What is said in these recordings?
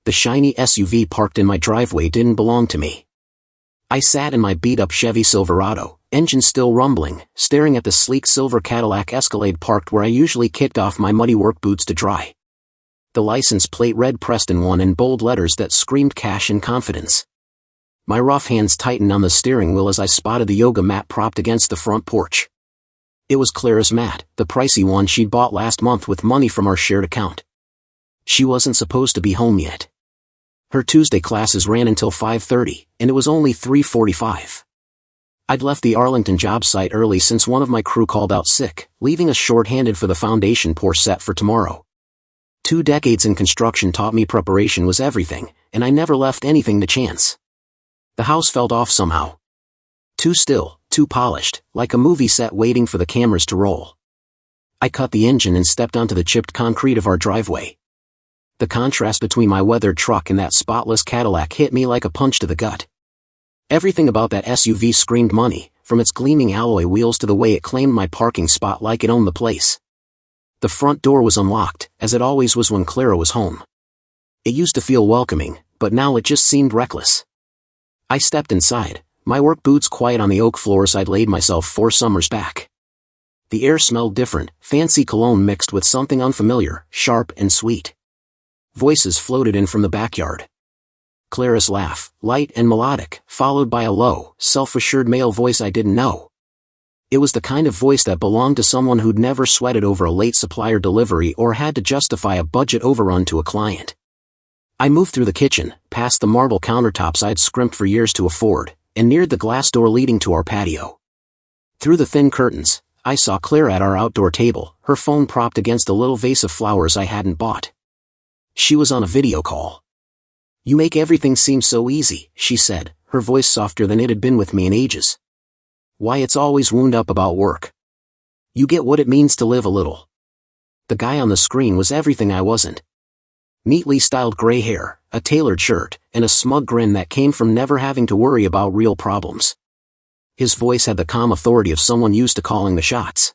The shiny SUV parked in my driveway didn't belong to me. I sat in my beat-up Chevy Silverado, engine still rumbling, staring at the sleek silver Cadillac Escalade parked where I usually kicked off my muddy work boots to dry. The license plate read Preston 1 in bold letters that screamed cash and confidence. My rough hands tightened on the steering wheel as I spotted the yoga mat propped against the front porch. It was Clara's mat, the pricey one she'd bought last month with money from our shared account. She wasn't supposed to be home yet. Her Tuesday classes ran until 5:30, and it was only 3:45. I'd left the Arlington job site early since one of my crew called out sick, leaving us short-handed for the foundation pour set for tomorrow. 2 decades in construction taught me preparation was everything, and I never left anything to chance. The house felt off somehow. Too still, too polished, like a movie set waiting for the cameras to roll. I cut the engine and stepped onto the chipped concrete of our driveway. The contrast between my weathered truck and that spotless Cadillac hit me like a punch to the gut. Everything about that SUV screamed money, from its gleaming alloy wheels to the way it claimed my parking spot like it owned the place. The front door was unlocked, as it always was when Clara was home. It used to feel welcoming, but now it just seemed reckless. I stepped inside, my work boots quiet on the oak floors I'd laid myself 4 summers back. The air smelled different, fancy cologne mixed with something unfamiliar, sharp and sweet. Voices floated in from the backyard. Clara's laugh, light and melodic, followed by a low, self-assured male voice I didn't know. It was the kind of voice that belonged to someone who'd never sweated over a late supplier delivery or had to justify a budget overrun to a client. I moved through the kitchen, past the marble countertops I'd scrimped for years to afford, and neared the glass door leading to our patio. Through the thin curtains, I saw Clara at our outdoor table, her phone propped against a little vase of flowers I hadn't bought. She was on a video call. "You make everything seem so easy," she said, her voice softer than it had been with me in ages. "Wyatt's always wound up about work. You get what it means to live a little." The guy on the screen was everything I wasn't. Neatly styled gray hair, a tailored shirt, and a smug grin that came from never having to worry about real problems. His voice had the calm authority of someone used to calling the shots.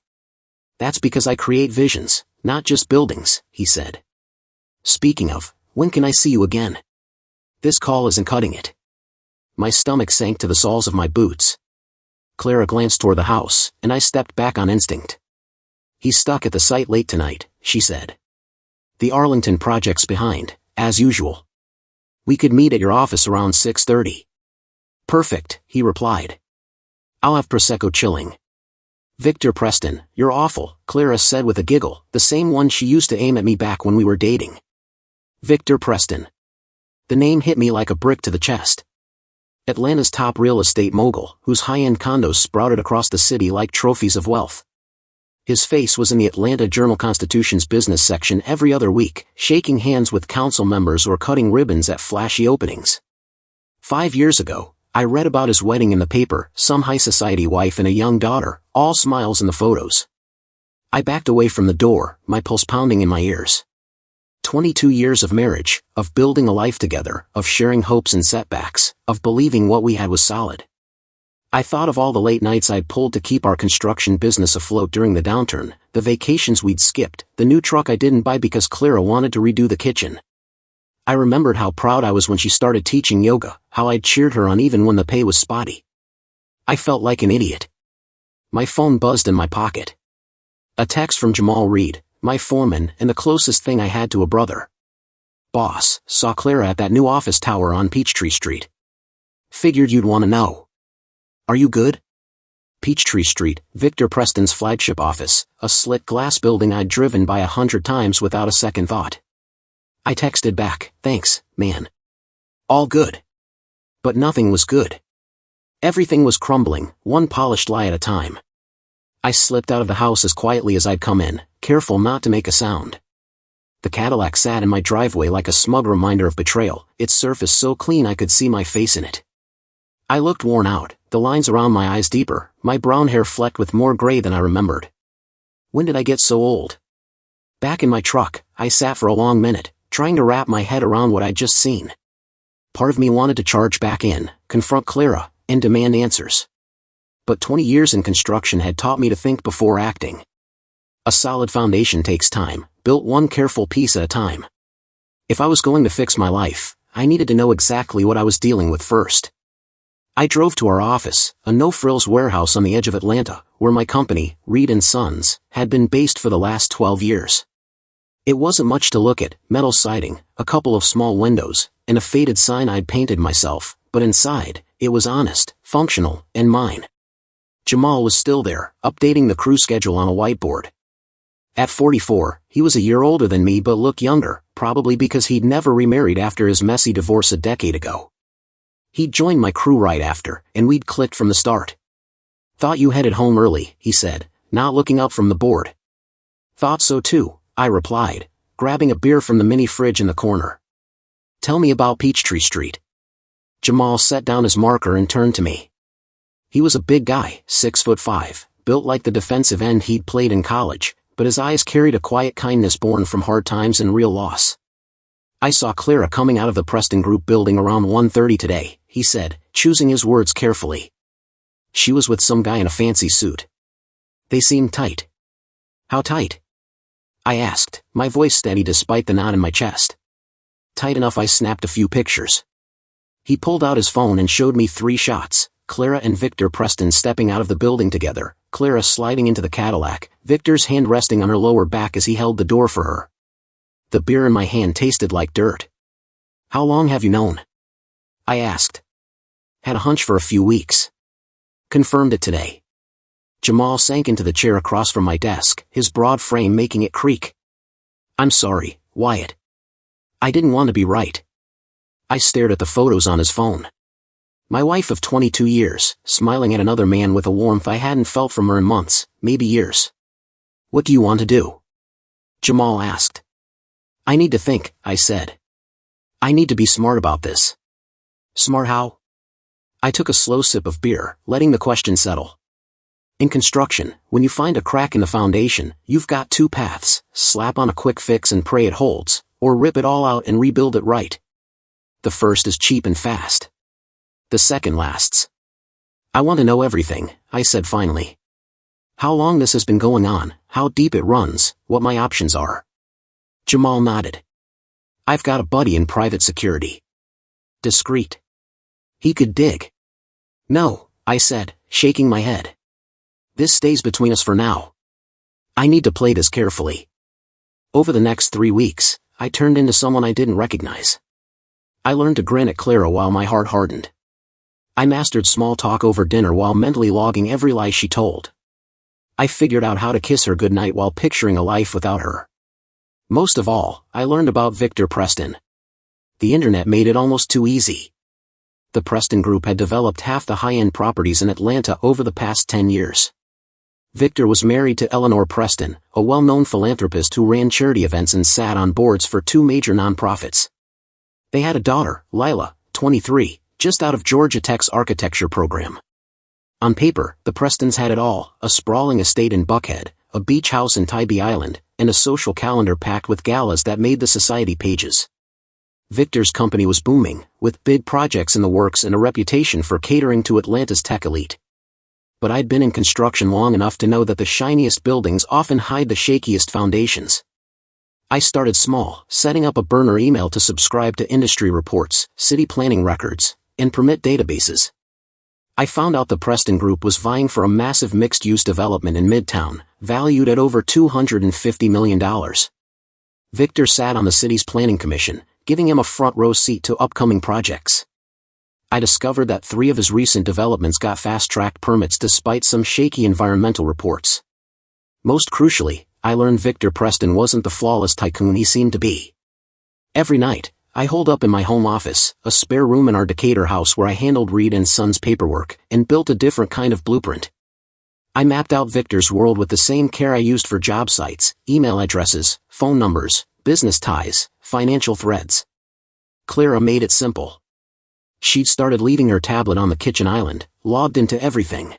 "That's because I create visions, not just buildings," he said. "Speaking of, when can I see you again? This call isn't cutting it." My stomach sank to the soles of my boots. Clara glanced toward the house, and I stepped back on instinct. "He's stuck at the site late tonight," she said. "The Arlington project's behind, as usual. We could meet at your office around 6:30. "Perfect," he replied. "I'll have Prosecco chilling." "Victor Preston, you're awful," Clara said with a giggle, the same one she used to aim at me back when we were dating. Victor Preston. The name hit me like a brick to the chest. Atlanta's top real estate mogul, whose high-end condos sprouted across the city like trophies of wealth. His face was in the Atlanta Journal-Constitution's business section every other week, shaking hands with council members or cutting ribbons at flashy openings. 5 years ago, I read about his wedding in the paper, some high society wife and a young daughter, all smiles in the photos. I backed away from the door, my pulse pounding in my ears. 22 years of marriage, of building a life together, of sharing hopes and setbacks, of believing what we had was solid. I thought of all the late nights I'd pulled to keep our construction business afloat during the downturn, the vacations we'd skipped, the new truck I didn't buy because Clara wanted to redo the kitchen. I remembered how proud I was when she started teaching yoga, how I'd cheered her on even when the pay was spotty. I felt like an idiot. My phone buzzed in my pocket. A text from Jamal read, my foreman and the closest thing I had to a brother. "Boss, saw Clara at that new office tower on Peachtree Street. Figured you'd want to know. Are you good?" Peachtree Street, Victor Preston's flagship office, a slit glass building I'd driven by 100 times without a second thought. I texted back, "Thanks, man. All good." But nothing was good. Everything was crumbling, one polished lie at a time. I slipped out of the house as quietly as I'd come in, careful not to make a sound. The Cadillac sat in my driveway like a smug reminder of betrayal, its surface so clean I could see my face in it. I looked worn out, the lines around my eyes deeper, my brown hair flecked with more gray than I remembered. When did I get so old? Back in my truck, I sat for a long minute, trying to wrap my head around what I'd just seen. Part of me wanted to charge back in, confront Clara, and demand answers. But 20 years in construction had taught me to think before acting. A solid foundation takes time, built one careful piece at a time. If I was going to fix my life, I needed to know exactly what I was dealing with first. I drove to our office, a no-frills warehouse on the edge of Atlanta, where my company, Reed & Sons, had been based for the last 12 years. It wasn't much to look at: metal siding, a couple of small windows, and a faded sign I'd painted myself, but inside, it was honest, functional, and mine. Jamal was still there, updating the crew schedule on a whiteboard. At 44, he was a year older than me but looked younger, probably because he'd never remarried after his messy divorce a decade ago. He'd joined my crew right after, and we'd clicked from the start. "Thought you headed home early," he said, not looking up from the board. "Thought so too," I replied, grabbing a beer from the mini fridge in the corner. "Tell me about Peachtree Street." Jamal set down his marker and turned to me. He was a big guy, 6'5", built like the defensive end he'd played in college, but his eyes carried a quiet kindness born from hard times and real loss. "I saw Clara coming out of the Preston Group building around 1:30 today," he said, choosing his words carefully. "She was with some guy in a fancy suit. They seemed tight." "How tight?" I asked, my voice steady despite the knot in my chest. "Tight enough I snapped a few pictures." He pulled out his phone and showed me 3 shots: Clara and Victor Preston stepping out of the building together, Clara sliding into the Cadillac, Victor's hand resting on her lower back as he held the door for her. The beer in my hand tasted like dirt. "How long have you known?" I asked. "Had a hunch for a few weeks. Confirmed it today." Jamal sank into the chair across from my desk, his broad frame making it creak. "I'm sorry, Wyatt. I didn't want to be right." I stared at the photos on his phone. My wife of 22 years, smiling at another man with a warmth I hadn't felt from her in months, maybe years. "What do you want to do?" Jamal asked. "I need to think," I said. "I need to be smart about this." "Smart how?" I took a slow sip of beer, letting the question settle. In construction, when you find a crack in the foundation, you've got 2 paths: slap on a quick fix and pray it holds, or rip it all out and rebuild it right. The first is cheap and fast. The second lasts. "I want to know everything," I said finally. "How long this has been going on, how deep it runs, what my options are." Jamal nodded. "I've got a buddy in private security. Discreet. He could dig." "No," I said, shaking my head. "This stays between us for now. I need to play this carefully." Over the next 3 weeks, I turned into someone I didn't recognize. I learned to grin at Clara while my heart hardened. I mastered small talk over dinner while mentally logging every lie she told. I figured out how to kiss her goodnight while picturing a life without her. Most of all, I learned about Victor Preston. The internet made it almost too easy. The Preston Group had developed half the high-end properties in Atlanta over the past 10 years. Victor was married to Eleanor Preston, a well-known philanthropist who ran charity events and sat on boards for 2 major nonprofits. They had a daughter, Lila, 23, just out of Georgia Tech's architecture program. On paper, the Prestons had it all: a sprawling estate in Buckhead, a beach house in Tybee Island, and a social calendar packed with galas that made the society pages. Victor's company was booming, with big projects in the works and a reputation for catering to Atlanta's tech elite. But I'd been in construction long enough to know that the shiniest buildings often hide the shakiest foundations. I started small, setting up a burner email to subscribe to industry reports, city planning records, and permit databases. I found out the Preston Group was vying for a massive mixed-use development in Midtown, valued at over $250 million. Victor sat on the city's planning commission, giving him a front-row seat to upcoming projects. I discovered that 3 of his recent developments got fast-tracked permits despite some shaky environmental reports. Most crucially, I learned Victor Preston wasn't the flawless tycoon he seemed to be. Every night, I holed up in my home office, a spare room in our Decatur house where I handled Reed & Sons paperwork, and built a different kind of blueprint. I mapped out Victor's world with the same care I used for job sites: email addresses, phone numbers, business ties, financial threads. Clara made it simple. She'd started leaving her tablet on the kitchen island, logged into everything.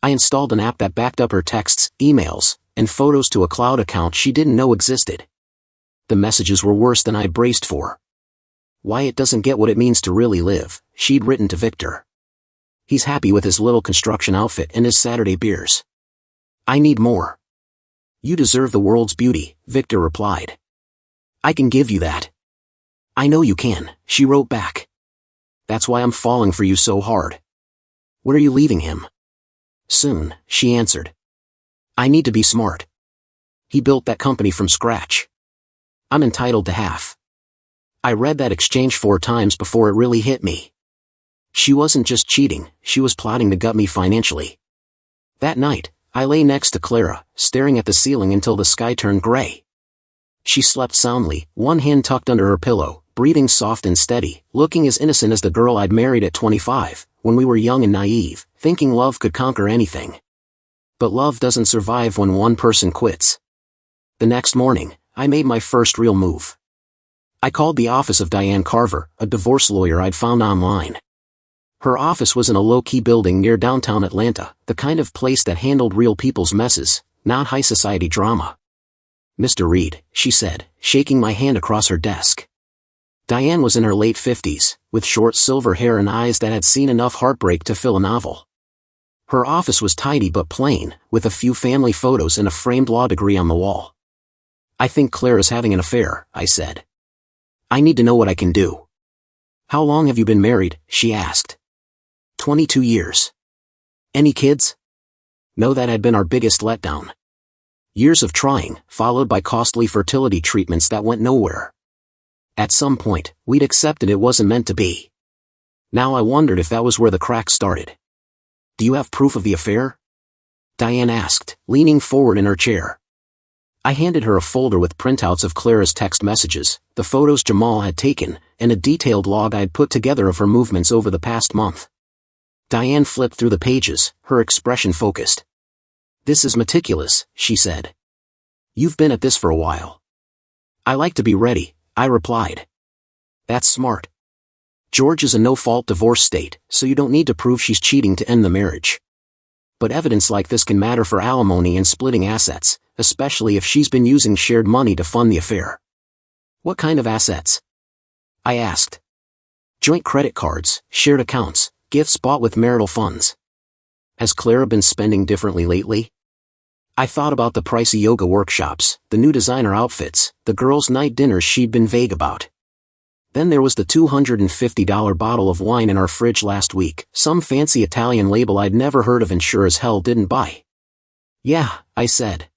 I installed an app that backed up her texts, emails, and photos to a cloud account she didn't know existed. The messages were worse than I'd braced for. "Wyatt doesn't get what it means to really live," she'd written to Victor. "He's happy with his little construction outfit and his Saturday beers. I need more." "You deserve the world's beauty," Victor replied. "I can give you that. I know you can, she wrote back. That's why I'm falling for you so hard. Where are you leaving him? Soon, she answered. I need to be smart. He built that company from scratch. I'm entitled to half. I read that exchange 4 times before it really hit me. She wasn't just cheating, she was plotting to gut me financially. That night, I lay next to Clara, staring at the ceiling until the sky turned gray. She slept soundly, one hand tucked under her pillow, breathing soft and steady, looking as innocent as the girl I'd married at 25, when we were young and naive, thinking love could conquer anything. But love doesn't survive when one person quits. The next morning, I made my first real move. I called the office of Diane Carver, a divorce lawyer I'd found online. Her office was in a low-key building near downtown Atlanta, the kind of place that handled real people's messes, not high society drama. Mr. Reed, she said, shaking my hand across her desk. Diane was in her late 50s, with short silver hair and eyes that had seen enough heartbreak to fill a novel. Her office was tidy but plain, with a few family photos and a framed law degree on the wall. I think Clara's having an affair, I said. I need to know what I can do. How long have you been married? She asked. 22 years. Any kids? No, that had been our biggest letdown. Years of trying, followed by costly fertility treatments that went nowhere. At some point, we'd accepted it wasn't meant to be. Now I wondered if that was where the cracks started. Do you have proof of the affair? Diane asked, leaning forward in her chair. I handed her a folder with printouts of Clara's text messages, the photos Jamal had taken, and a detailed log I'd put together of her movements over the past month. Diane flipped through the pages, her expression focused. This is meticulous, she said. You've been at this for a while. I like to be ready, I replied. That's smart. Georgia's a no-fault divorce state, so you don't need to prove she's cheating to end the marriage. But evidence like this can matter for alimony and splitting assets, especially if she's been using shared money to fund the affair. What kind of assets? I asked. Joint credit cards, shared accounts, gifts bought with marital funds. Has Clara been spending differently lately? I thought about the pricey yoga workshops, the new designer outfits, the girls' night dinners she'd been vague about. Then there was the $250 bottle of wine in our fridge last week, some fancy Italian label I'd never heard of and sure as hell didn't buy. Yeah, I said.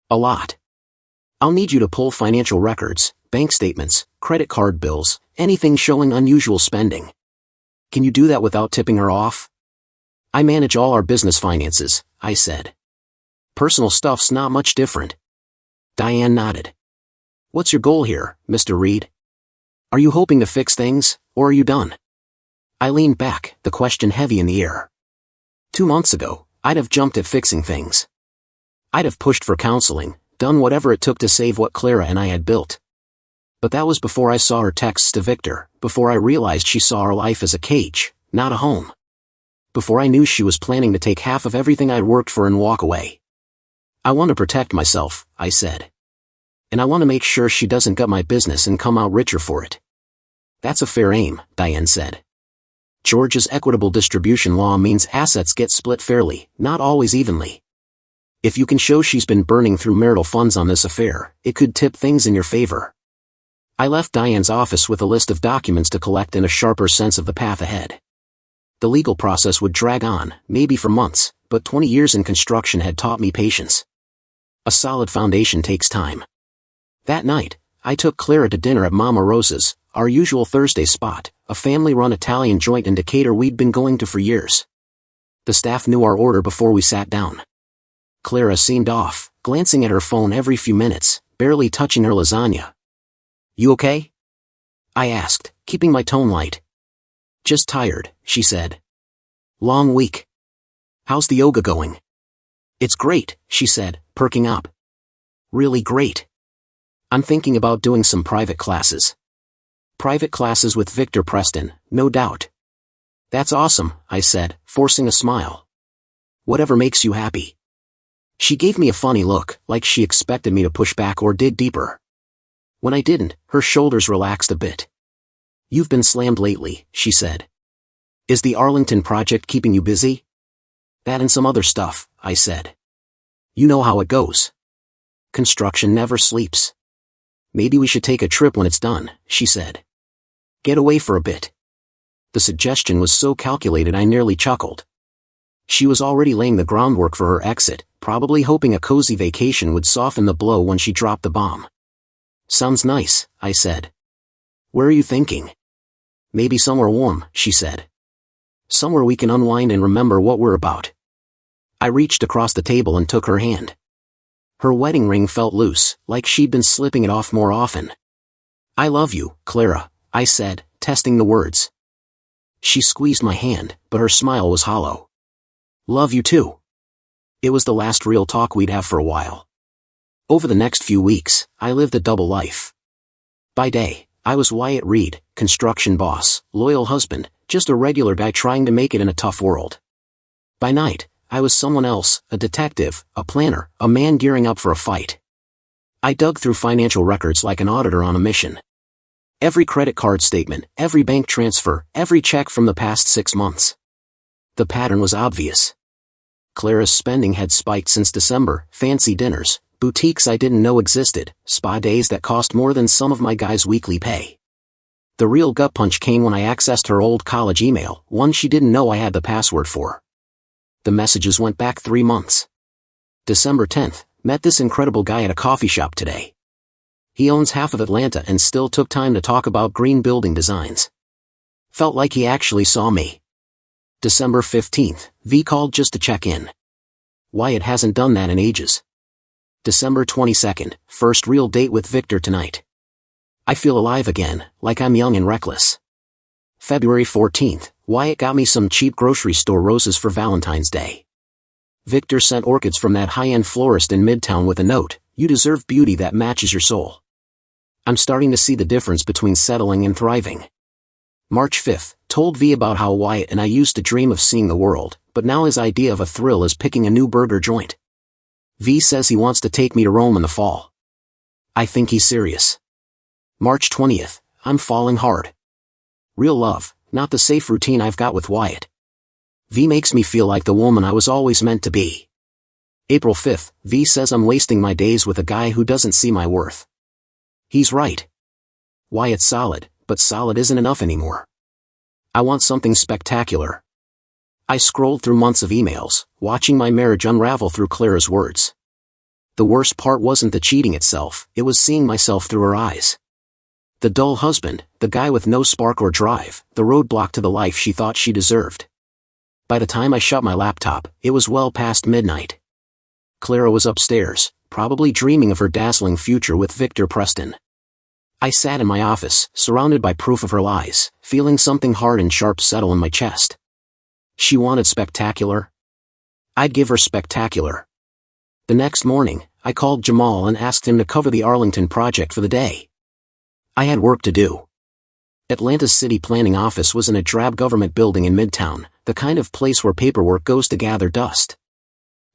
A lot. I'll need you to pull financial records, bank statements, credit card bills, anything showing unusual spending. Can you do that without tipping her off? I manage all our business finances, I said. Personal stuff's not much different. Diane nodded. What's your goal here, Mr. Reed? Are you hoping to fix things, or are you done? I leaned back, the question heavy in the air. 2 months ago, I'd have jumped at fixing things. I'd have pushed for counseling, done whatever it took to save what Clara and I had built. But that was before I saw her texts to Victor, before I realized she saw our life as a cage, not a home. Before I knew she was planning to take half of everything I'd worked for and walk away. I want to protect myself, I said. And I want to make sure she doesn't gut my business and come out richer for it. That's a fair aim, Diane said. Georgia's equitable distribution law means assets get split fairly, not always evenly. If you can show she's been burning through marital funds on this affair, it could tip things in your favor. I left Diane's office with a list of documents to collect and a sharper sense of the path ahead. The legal process would drag on, maybe for months, but 20 years in construction had taught me patience. A solid foundation takes time. That night, I took Clara to dinner at Mama Rosa's, our usual Thursday spot, a family-run Italian joint in Decatur we'd been going to for years. The staff knew our order before we sat down. Clara seemed off, glancing at her phone every few minutes, barely touching her lasagna. You okay? I asked, keeping my tone light. Just tired, she said. Long week. How's the yoga going? It's great, she said, perking up. Really great. I'm thinking about doing some private classes. Private classes with Victor Preston, no doubt. That's awesome, I said, forcing a smile. Whatever makes you happy. She gave me a funny look, like she expected me to push back or dig deeper. When I didn't, her shoulders relaxed a bit. You've been slammed lately, she said. Is the Arlington project keeping you busy? That and some other stuff, I said. You know how it goes. Construction never sleeps. Maybe we should take a trip when it's done, she said. Get away for a bit. The suggestion was so calculated I nearly chuckled. She was already laying the groundwork for her exit, probably hoping a cozy vacation would soften the blow when she dropped the bomb. Sounds nice, I said. Where are you thinking? Maybe somewhere warm, she said. Somewhere we can unwind and remember what we're about. I reached across the table and took her hand. Her wedding ring felt loose, like she'd been slipping it off more often. I love you, Clara, I said, testing the words. She squeezed my hand, but her smile was hollow. Love you too. It was the last real talk we'd have for a while. Over the next few weeks, I lived a double life. By day, I was Wyatt Reed, construction boss, loyal husband, just a regular guy trying to make it in a tough world. By night, I was someone else, a detective, a planner, a man gearing up for a fight. I dug through financial records like an auditor on a mission. Every credit card statement, every bank transfer, every check from the past 6 months. The pattern was obvious. Clara's spending had spiked since December, fancy dinners, boutiques I didn't know existed, spa days that cost more than some of my guys' weekly pay. The real gut punch came when I accessed her old college email, one she didn't know I had the password for. The messages went back 3 months. December 10th, met this incredible guy at a coffee shop today. He owns half of Atlanta and still took time to talk about green building designs. Felt like he actually saw me. December 15th, V called just to check in. Wyatt hasn't done that in ages. December 22nd, first real date with Victor tonight. I feel alive again, like I'm young and reckless. February 14th, Wyatt got me some cheap grocery store roses for Valentine's Day. Victor sent orchids from that high-end florist in Midtown with a note, "You deserve beauty that matches your soul." I'm starting to see the difference between settling and thriving. March 5th, told V about how Wyatt and I used to dream of seeing the world, but now his idea of a thrill is picking a new burger joint. V says he wants to take me to Rome in the fall. I think he's serious. March 20th, I'm falling hard. Real love, not the safe routine I've got with Wyatt. V makes me feel like the woman I was always meant to be. April 5th, V says I'm wasting my days with a guy who doesn't see my worth. He's right. Wyatt's solid, but solid isn't enough anymore. I want something spectacular. I scrolled through months of emails, watching my marriage unravel through Clara's words. The worst part wasn't the cheating itself, it was seeing myself through her eyes. The dull husband, the guy with no spark or drive, the roadblock to the life she thought she deserved. By the time I shut my laptop, it was well past midnight. Clara was upstairs, probably dreaming of her dazzling future with Victor Preston. I sat in my office, surrounded by proof of her lies, feeling something hard and sharp settle in my chest. She wanted spectacular. I'd give her spectacular. The next morning, I called Jamal and asked him to cover the Arlington project for the day. I had work to do. Atlanta's city planning office was in a drab government building in Midtown, the kind of place where paperwork goes to gather dust.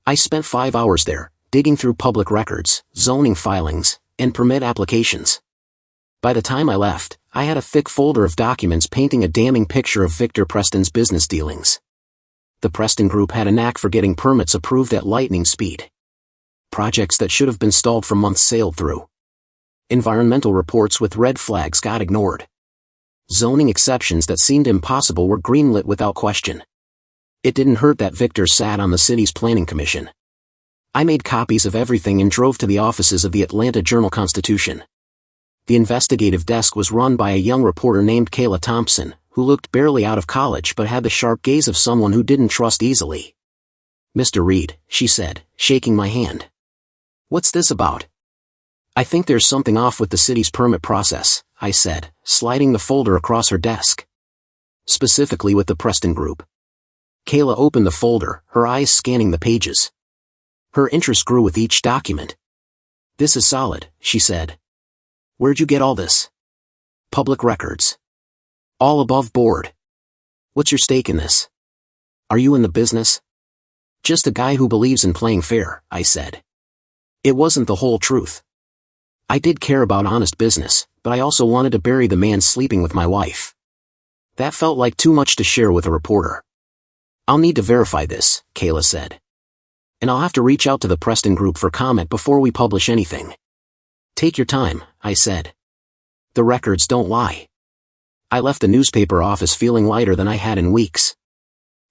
I spent 5 hours there, digging through public records, zoning filings, and permit applications. By the time I left, I had a thick folder of documents painting a damning picture of Victor Preston's business dealings. The Preston Group had a knack for getting permits approved at lightning speed. Projects that should have been stalled for months sailed through. Environmental reports with red flags got ignored. Zoning exceptions that seemed impossible were greenlit without question. It didn't hurt that Victor sat on the city's planning commission. I made copies of everything and drove to the offices of the Atlanta Journal-Constitution. The investigative desk was run by a young reporter named Kayla Thompson, who looked barely out of college but had the sharp gaze of someone who didn't trust easily. "Mr. Reed," she said, shaking my hand. "What's this about?" "I think there's something off with the city's permit process," I said, sliding the folder across her desk. "Specifically with the Preston Group." Kayla opened the folder, her eyes scanning the pages. Her interest grew with each document. "This is solid," she said. "Where'd you get all this?" "Public records. All above board." "What's your stake in this? Are you in the business?" "Just a guy who believes in playing fair," I said. It wasn't the whole truth. I did care about honest business, but I also wanted to bury the man sleeping with my wife. That felt like too much to share with a reporter. "I'll need to verify this," Kayla said. "And I'll have to reach out to the Preston Group for comment before we publish anything." Take your time, I said. The records don't lie. I left the newspaper office feeling lighter than I had in weeks.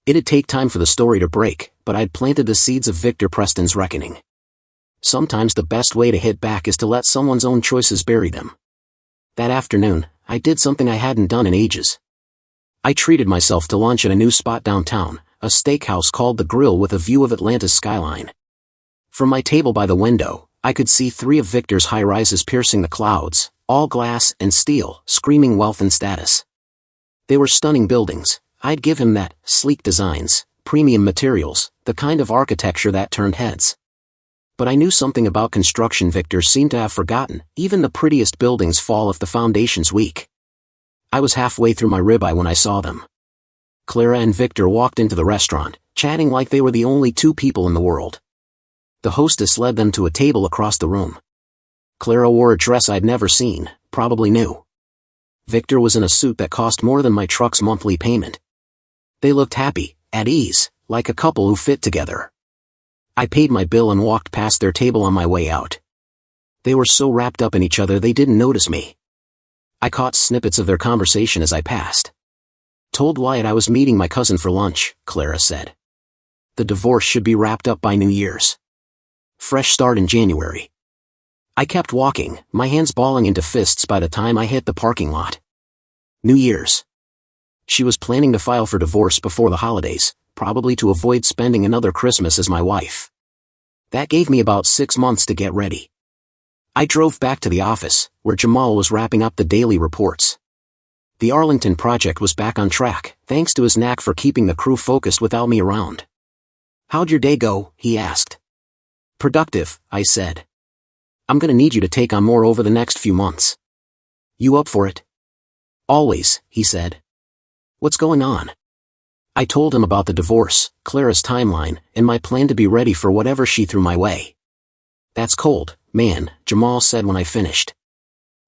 It'd take time for the story to break, but I'd planted the seeds of Victor Preston's reckoning. Sometimes the best way to hit back is to let someone's own choices bury them. That afternoon, I did something I hadn't done in ages. I treated myself to lunch at a new spot downtown, a steakhouse called The Grill with a view of Atlanta's skyline. From my table by the window, I could see 3 of Victor's high-rises piercing the clouds, all glass and steel, screaming wealth and status. They were stunning buildings. I'd give him that, sleek designs, premium materials, the kind of architecture that turned heads. But I knew something about construction Victor seemed to have forgotten. Even the prettiest buildings fall if the foundation's weak. I was halfway through my ribeye when I saw them. Clara and Victor walked into the restaurant, chatting like they were the only 2 people in the world. The hostess led them to a table across the room. Clara wore a dress I'd never seen, probably new. Victor was in a suit that cost more than my truck's monthly payment. They looked happy, at ease, like a couple who fit together. I paid my bill and walked past their table on my way out. They were so wrapped up in each other they didn't notice me. I caught snippets of their conversation as I passed. Told Wyatt I was meeting my cousin for lunch, Clara said. The divorce should be wrapped up by New Year's. Fresh start in January. I kept walking, my hands balling into fists by the time I hit the parking lot. New Year's. She was planning to file for divorce before the holidays, probably to avoid spending another Christmas as my wife. That gave me about 6 months to get ready. I drove back to the office, where Jamal was wrapping up the daily reports. The Arlington project was back on track, thanks to his knack for keeping the crew focused without me around. How'd your day go? He asked. Productive, I said. I'm gonna need you to take on more over the next few months. You up for it? Always, he said. What's going on? I told him about the divorce, Clara's timeline, and my plan to be ready for whatever she threw my way. That's cold, man, Jamal said when I finished.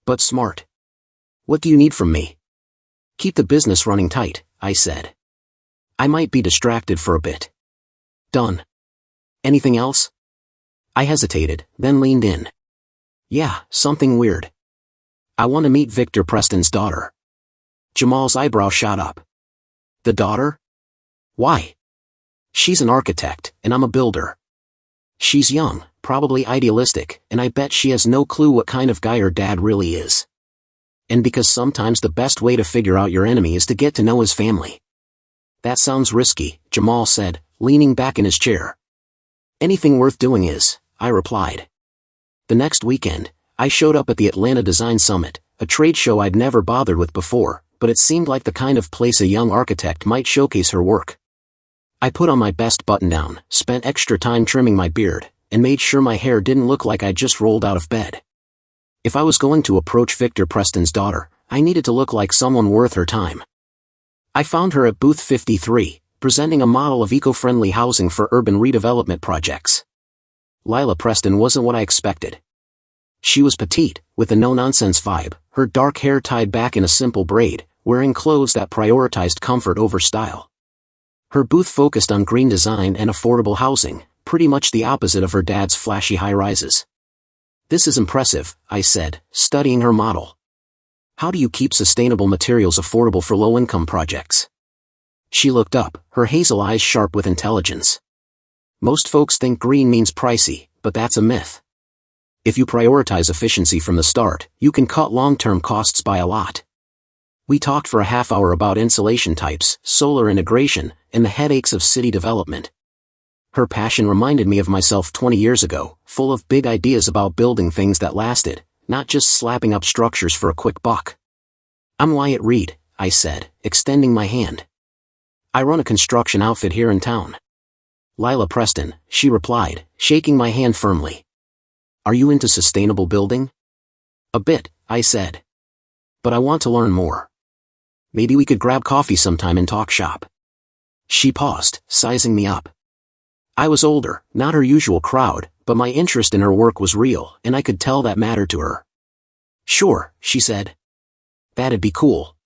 But smart. What do you need from me? Keep the business running tight, I said. I might be distracted for a bit. Done. Anything else? I hesitated, then leaned in. Yeah, something weird. I want to meet Victor Preston's daughter. Jamal's eyebrow shot up. The daughter? Why? She's an architect, and I'm a builder. She's young, probably idealistic, and I bet she has no clue what kind of guy her dad really is. And because sometimes the best way to figure out your enemy is to get to know his family. That sounds risky, Jamal said, leaning back in his chair. Anything worth doing is, I replied. The next weekend, I showed up at the Atlanta Design Summit, a trade show I'd never bothered with before, but it seemed like the kind of place a young architect might showcase her work. I put on my best button-down, spent extra time trimming my beard, and made sure my hair didn't look like I'd just rolled out of bed. If I was going to approach Victor Preston's daughter, I needed to look like someone worth her time. I found her at booth 53, presenting a model of eco-friendly housing for urban redevelopment projects. Lila Preston wasn't what I expected. She was petite, with a no-nonsense vibe, her dark hair tied back in a simple braid, wearing clothes that prioritized comfort over style. Her booth focused on green design and affordable housing, pretty much the opposite of her dad's flashy high-rises. This is impressive, I said, studying her model. How do you keep sustainable materials affordable for low-income projects? She looked up, her hazel eyes sharp with intelligence. Most folks think green means pricey, but that's a myth. If you prioritize efficiency from the start, you can cut long-term costs by a lot. We talked for a half hour about insulation types, solar integration, and the headaches of city development. Her passion reminded me of myself 20 years ago, full of big ideas about building things that lasted, not just slapping up structures for a quick buck. I'm Wyatt Reed, I said, extending my hand. I run a construction outfit here in town. Lila Preston, she replied, shaking my hand firmly. Are you into sustainable building? A bit, I said. But I want to learn more. Maybe we could grab coffee sometime and talk shop. She paused, sizing me up. I was older, not her usual crowd, but my interest in her work was real, and I could tell that mattered to her. Sure, she said. That'd be cool.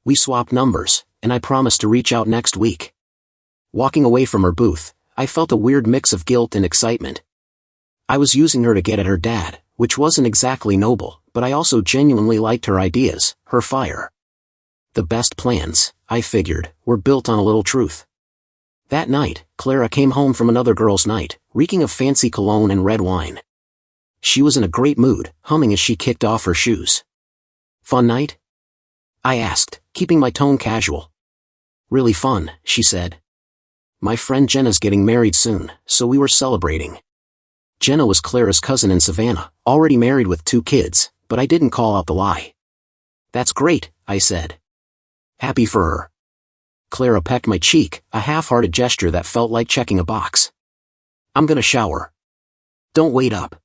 We swapped numbers, and I promised to reach out next week. Walking away from her booth, I felt a weird mix of guilt and excitement. I was using her to get at her dad, which wasn't exactly noble, but I also genuinely liked her ideas, her fire. The best plans, I figured, were built on a little truth. That night, Clara came home from another girls' night, reeking of fancy cologne and red wine. She was in a great mood, humming as she kicked off her shoes. Fun night? I asked, keeping my tone casual. Really fun, she said. My friend Jenna's getting married soon, so we were celebrating. Jenna was Clara's cousin in Savannah, already married with 2 kids, but I didn't call out the lie. That's great, I said. Happy for her. Clara pecked my cheek, a half-hearted gesture that felt like checking a box. I'm gonna shower. Don't wait up.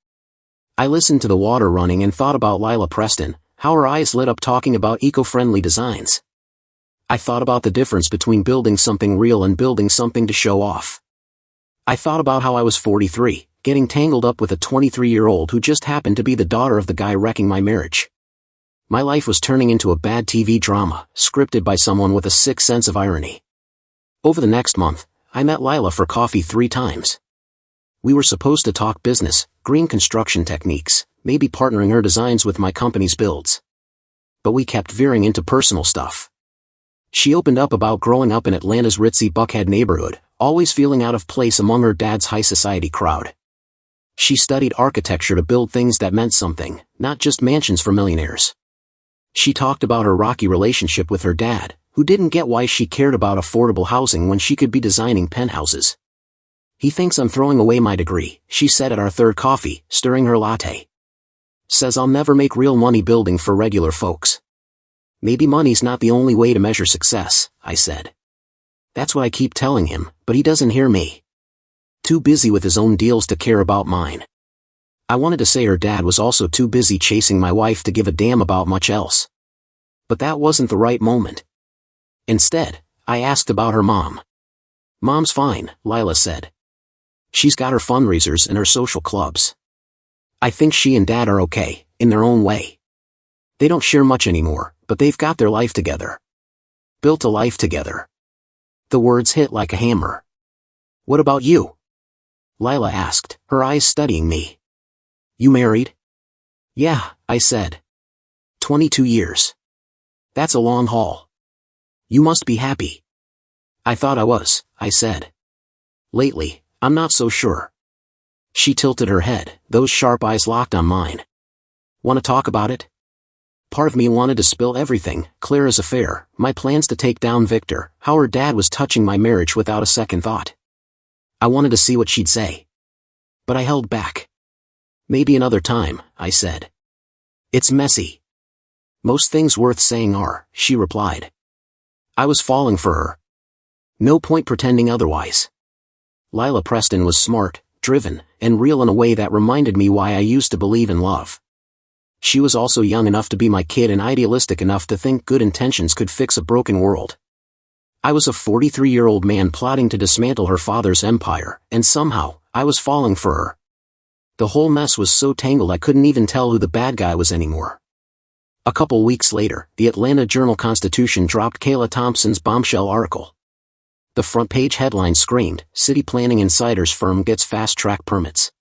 I listened to the water running and thought about Lila Preston, how her eyes lit up talking about eco-friendly designs. I thought about the difference between building something real and building something to show off. I thought about how I was 43, getting tangled up with a 23-year-old who just happened to be the daughter of the guy wrecking my marriage. My life was turning into a bad TV drama, scripted by someone with a sick sense of irony. Over the next month, I met Lila for coffee 3 times. We were supposed to talk business, green construction techniques, maybe partnering her designs with my company's builds. But we kept veering into personal stuff. She opened up about growing up in Atlanta's ritzy Buckhead neighborhood, always feeling out of place among her dad's high society crowd. She studied architecture to build things that meant something, not just mansions for millionaires. She talked about her rocky relationship with her dad, who didn't get why she cared about affordable housing when she could be designing penthouses. He thinks I'm throwing away my degree, she said at our third coffee, stirring her latte. Says I'll never make real money building for regular folks. Maybe money's not the only way to measure success, I said. That's what I keep telling him, but he doesn't hear me. Too busy with his own deals to care about mine. I wanted to say her dad was also too busy chasing my wife to give a damn about much else. But that wasn't the right moment. Instead, I asked about her mom. Mom's fine, Lila said. She's got her fundraisers and her social clubs. I think she and Dad are okay, in their own way. They don't share much anymore, but they've got their life together. Built a life together. The words hit like a hammer. What about you? Lila asked, her eyes studying me. You married? Yeah, I said. 22 years. That's a long haul. You must be happy. I thought I was, I said. Lately, I'm not so sure. She tilted her head, those sharp eyes locked on mine. Want to talk about it? Part of me wanted to spill everything, Clara's affair, my plans to take down Victor, how her dad was touching my marriage without a second thought. I wanted to see what she'd say. But I held back. Maybe another time, I said. It's messy. Most things worth saying are, she replied. I was falling for her. No point pretending otherwise. Lila Preston was smart, driven, and real in a way that reminded me why I used to believe in love. She was also young enough to be my kid and idealistic enough to think good intentions could fix a broken world. I was a 43-year-old man plotting to dismantle her father's empire, and somehow, I was falling for her. The whole mess was so tangled I couldn't even tell who the bad guy was anymore. A couple weeks later, the Atlanta Journal-Constitution dropped Kayla Thompson's bombshell article. The front-page headline screamed, City Planning Insider's firm gets fast-track permits.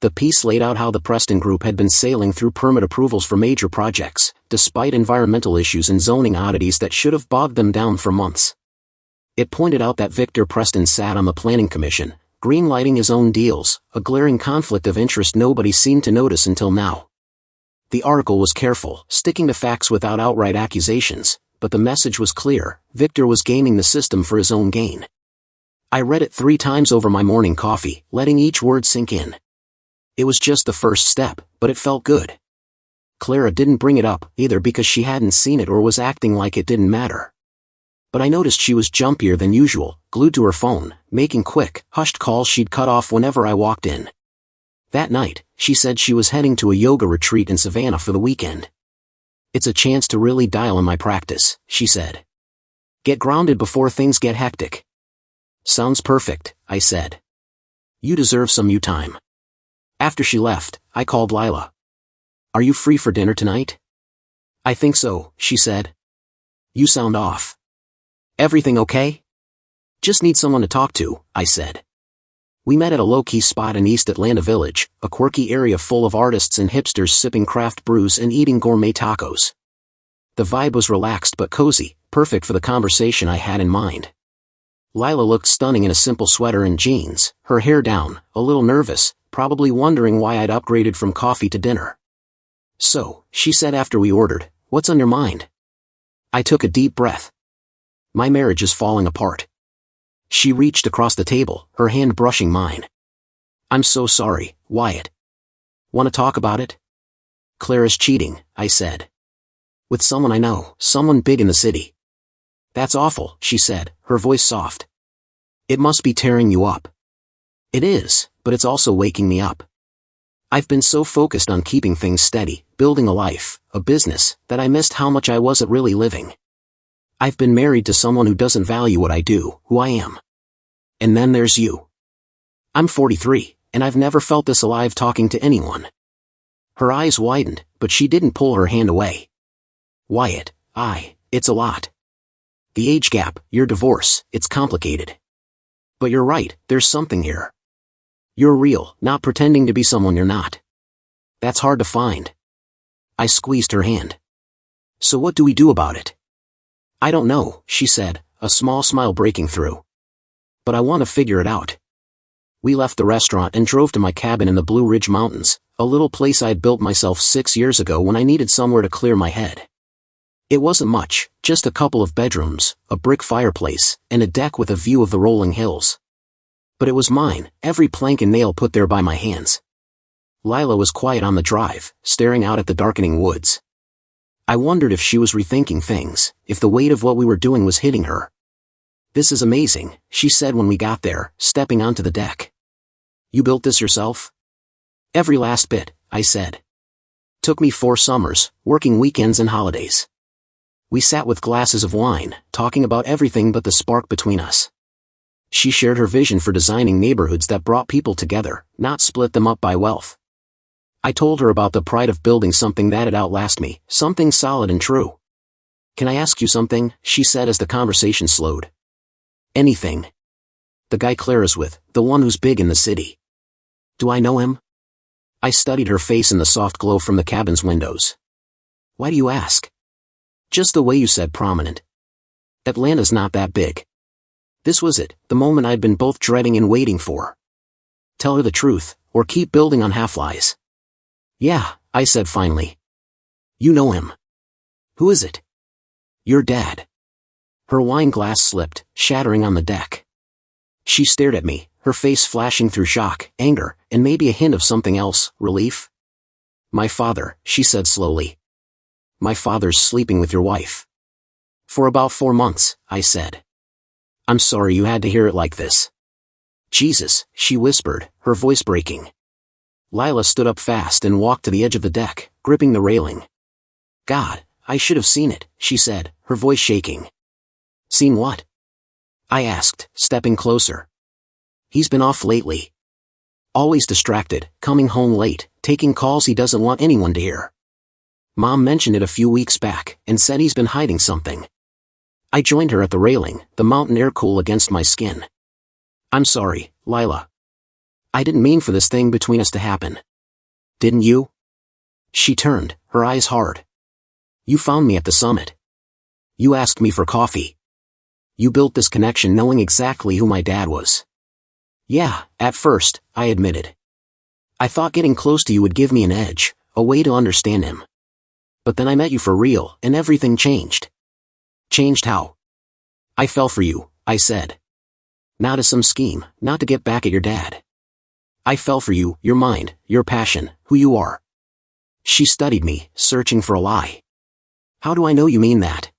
The piece laid out how the Preston Group had been sailing through permit approvals for major projects, despite environmental issues and zoning oddities that should have bogged them down for months. It pointed out that Victor Preston sat on the Planning Commission, green-lighting his own deals, a glaring conflict of interest nobody seemed to notice until now. The article was careful, sticking to facts without outright accusations, but the message was clear, Victor was gaming the system for his own gain. I read it 3 times over my morning coffee, letting each word sink in. It was just the first step, but it felt good. Clara didn't bring it up, either because she hadn't seen it or was acting like it didn't matter. But I noticed she was jumpier than usual, glued to her phone, making quick, hushed calls she'd cut off whenever I walked in. That night, she said she was heading to a yoga retreat in Savannah for the weekend. It's a chance to really dial in my practice, she said. Get grounded before things get hectic. Sounds perfect, I said. You deserve some you time. After she left, I called Lila. Are you free for dinner tonight? I think so, she said. You sound off. Everything okay? Just need someone to talk to, I said. We met at a low-key spot in East Atlanta Village, a quirky area full of artists and hipsters sipping craft brews and eating gourmet tacos. The vibe was relaxed but cozy, perfect for the conversation I had in mind. Lila looked stunning in a simple sweater and jeans, her hair down, a little nervous, probably wondering why I'd upgraded from coffee to dinner. "So," she said after we ordered, "what's on your mind?" I took a deep breath. "My marriage is falling apart." She reached across the table, her hand brushing mine. "I'm so sorry, Wyatt. Want to talk about it?" "Clara's cheating," I said. "With someone I know, someone big in the city." "That's awful," she said, her voice soft. "It must be tearing you up." "It is, but it's also waking me up. I've been so focused on keeping things steady, building a life, a business, that I missed how much I wasn't really living. I've been married to someone who doesn't value what I do, who I am. And then there's you. I'm 43, and I've never felt this alive talking to anyone." Her eyes widened, but she didn't pull her hand away. "Wyatt, it's a lot. The age gap, your divorce, it's complicated. But you're right, there's something here. You're real, not pretending to be someone you're not. That's hard to find." I squeezed her hand. "So what do we do about it?" "I don't know," she said, a small smile breaking through. "But I want to figure it out." We left the restaurant and drove to my cabin in the Blue Ridge Mountains, a little place I'd built myself 6 years ago when I needed somewhere to clear my head. It wasn't much, just a couple of bedrooms, a brick fireplace, and a deck with a view of the rolling hills. But it was mine, every plank and nail put there by my hands. Lila was quiet on the drive, staring out at the darkening woods. I wondered if she was rethinking things, if the weight of what we were doing was hitting her. "This is amazing," she said when we got there, stepping onto the deck. "You built this yourself?" "Every last bit," I said. "Took me 4 summers, working weekends and holidays." We sat with glasses of wine, talking about everything but the spark between us. She shared her vision for designing neighborhoods that brought people together, not split them up by wealth. I told her about the pride of building something that'd outlast me, something solid and true. "Can I ask you something?" she said as the conversation slowed. "Anything. The guy Clara's with, the one who's big in the city. Do I know him?" I studied her face in the soft glow from the cabin's windows. "Why do you ask?" "Just the way you said prominent. Atlanta's not that big." This was it, the moment I'd been both dreading and waiting for. Tell her the truth, or keep building on half-lies. "Yeah," I said finally. "You know him." "Who is it?" "Your dad." Her wine glass slipped, shattering on the deck. She stared at me, her face flashing through shock, anger, and maybe a hint of something else, relief. "My father," she said slowly. "My father's sleeping with your wife." "For about 4 months," I said. "I'm sorry you had to hear it like this." "Jesus," she whispered, her voice breaking. Lila stood up fast and walked to the edge of the deck, gripping the railing. "God, I should have seen it," she said, her voice shaking. "Seen what?" I asked, stepping closer. "He's been off lately. Always distracted, coming home late, taking calls he doesn't want anyone to hear. Mom mentioned it a few weeks back, and said he's been hiding something." I joined her at the railing, the mountain air cool against my skin. "I'm sorry, Lila. I didn't mean for this thing between us to happen." "Didn't you?" She turned, her eyes hard. "You found me at the summit. You asked me for coffee. You built this connection knowing exactly who my dad was." "Yeah, at first," I admitted. "I thought getting close to you would give me an edge, a way to understand him. But then I met you for real, and everything changed." "Changed how?" "I fell for you," I said. "Not as some scheme, not to get back at your dad. I fell for you, your mind, your passion, who you are." She studied me, searching for a lie. "How do I know you mean that?"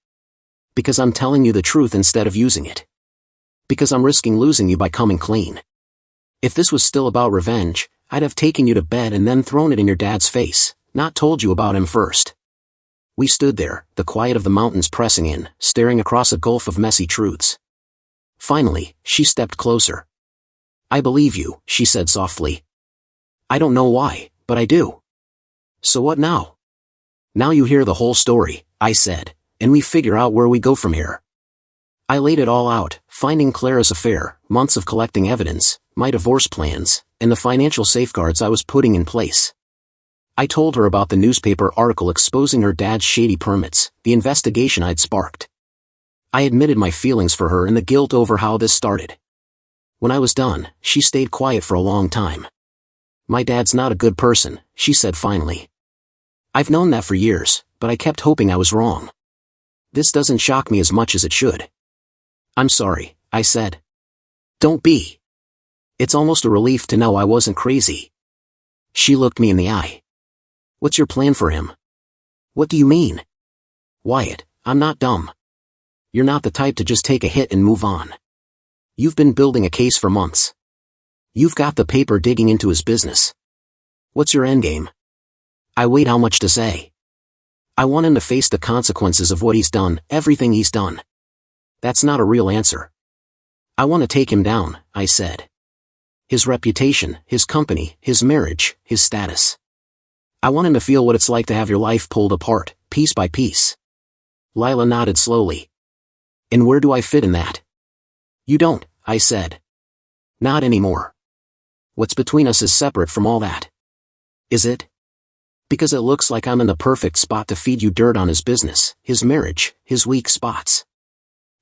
"Because I'm telling you the truth instead of using it. Because I'm risking losing you by coming clean. If this was still about revenge, I'd have taken you to bed and then thrown it in your dad's face, not told you about him first." We stood there, the quiet of the mountains pressing in, staring across a gulf of messy truths. Finally, she stepped closer. "I believe you," she said softly. "I don't know why, but I do." "So what now?" "Now you hear the whole story," I said, "and we figure out where we go from here." I laid it all out, finding Clara's affair, months of collecting evidence, my divorce plans, and the financial safeguards I was putting in place. I told her about the newspaper article exposing her dad's shady permits, the investigation I'd sparked. I admitted my feelings for her and the guilt over how this started. When I was done, she stayed quiet for a long time. "My dad's not a good person," she said finally. "I've known that for years, but I kept hoping I was wrong. This doesn't shock me as much as it should." "I'm sorry," I said. "Don't be. It's almost a relief to know I wasn't crazy." She looked me in the eye. "What's your plan for him?" "What do you mean?" "Wyatt, I'm not dumb. You're not the type to just take a hit and move on. You've been building a case for months. You've got the paper digging into his business. What's your endgame?" I weighed how much to say. "I want him to face the consequences of what he's done, everything he's done." "That's not a real answer." "I want to take him down," I said. "His reputation, his company, his marriage, his status. I want him to feel what it's like to have your life pulled apart, piece by piece." Lila nodded slowly. "And where do I fit in that?" "You don't," I said. "Not anymore. What's between us is separate from all that." "Is it?" "Because it looks like I'm in the perfect spot to feed you dirt on his business, his marriage, his weak spots.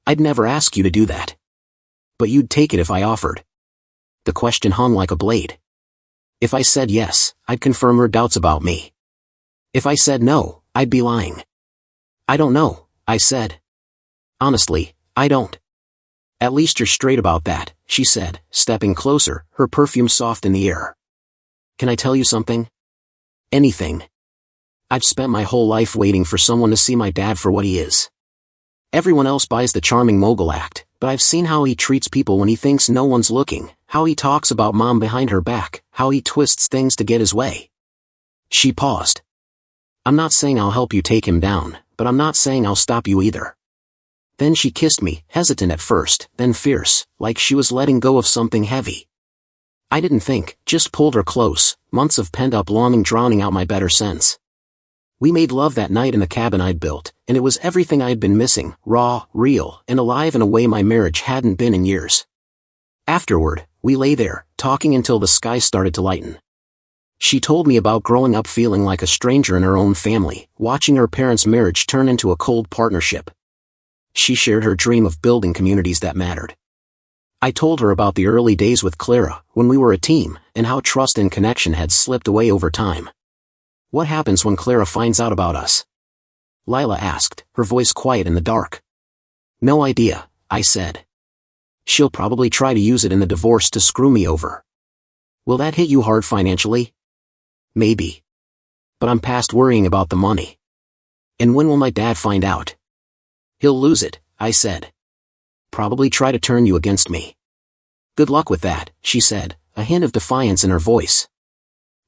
I'd never ask you to do that. But you'd take it if I offered." The question hung like a blade. If I said yes, I'd confirm her doubts about me. If I said no, I'd be lying. "I don't know," I said. "Honestly, I don't." "At least you're straight about that," she said, stepping closer, her perfume soft in the air. "Can I tell you something?" "Anything." "I've spent my whole life waiting for someone to see my dad for what he is. Everyone else buys the charming mogul act, but I've seen how he treats people when he thinks no one's looking, how he talks about mom behind her back, how he twists things to get his way." She paused. "I'm not saying I'll help you take him down, but I'm not saying I'll stop you either." Then she kissed me, hesitant at first, then fierce, like she was letting go of something heavy. I didn't think, just pulled her close, months of pent-up longing drowning out my better sense. We made love that night in the cabin I'd built, and it was everything I'd been missing, raw, real, and alive in a way my marriage hadn't been in years. Afterward, we lay there, talking until the sky started to lighten. She told me about growing up feeling like a stranger in her own family, watching her parents' marriage turn into a cold partnership. She shared her dream of building communities that mattered. I told her about the early days with Clara, when we were a team, and how trust and connection had slipped away over time. "What happens when Clara finds out about us?" Lila asked, her voice quiet in the dark. "No idea," I said. "She'll probably try to use it in the divorce to screw me over." "Will that hit you hard financially?" "Maybe. But I'm past worrying about the money." "And when will my dad find out?" "He'll lose it," I said. "Probably try to turn you against me." "Good luck with that," she said, a hint of defiance in her voice.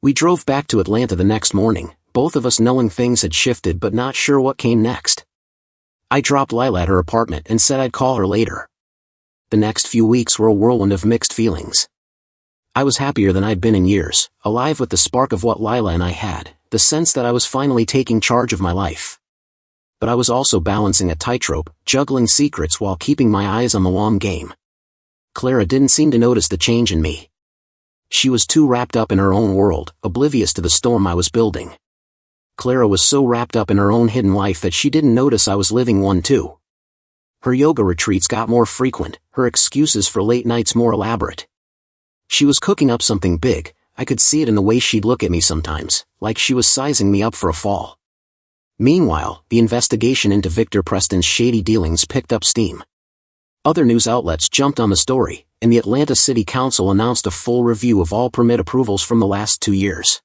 We drove back to Atlanta the next morning, both of us knowing things had shifted but not sure what came next. I dropped Lila at her apartment and said I'd call her later. The next few weeks were a whirlwind of mixed feelings. I was happier than I'd been in years, alive with the spark of what Lila and I had, the sense that I was finally taking charge of my life. But I was also balancing a tightrope, juggling secrets while keeping my eyes on the long game. Clara didn't seem to notice the change in me. She was too wrapped up in her own world, oblivious to the storm I was building. Clara was so wrapped up in her own hidden life that she didn't notice I was living one too. Her yoga retreats got more frequent, her excuses for late nights more elaborate. She was cooking up something big. I could see it in the way she'd look at me sometimes, like she was sizing me up for a fall. Meanwhile, the investigation into Victor Preston's shady dealings picked up steam. Other news outlets jumped on the story, and the Atlanta City Council announced a full review of all permit approvals from the last 2 years.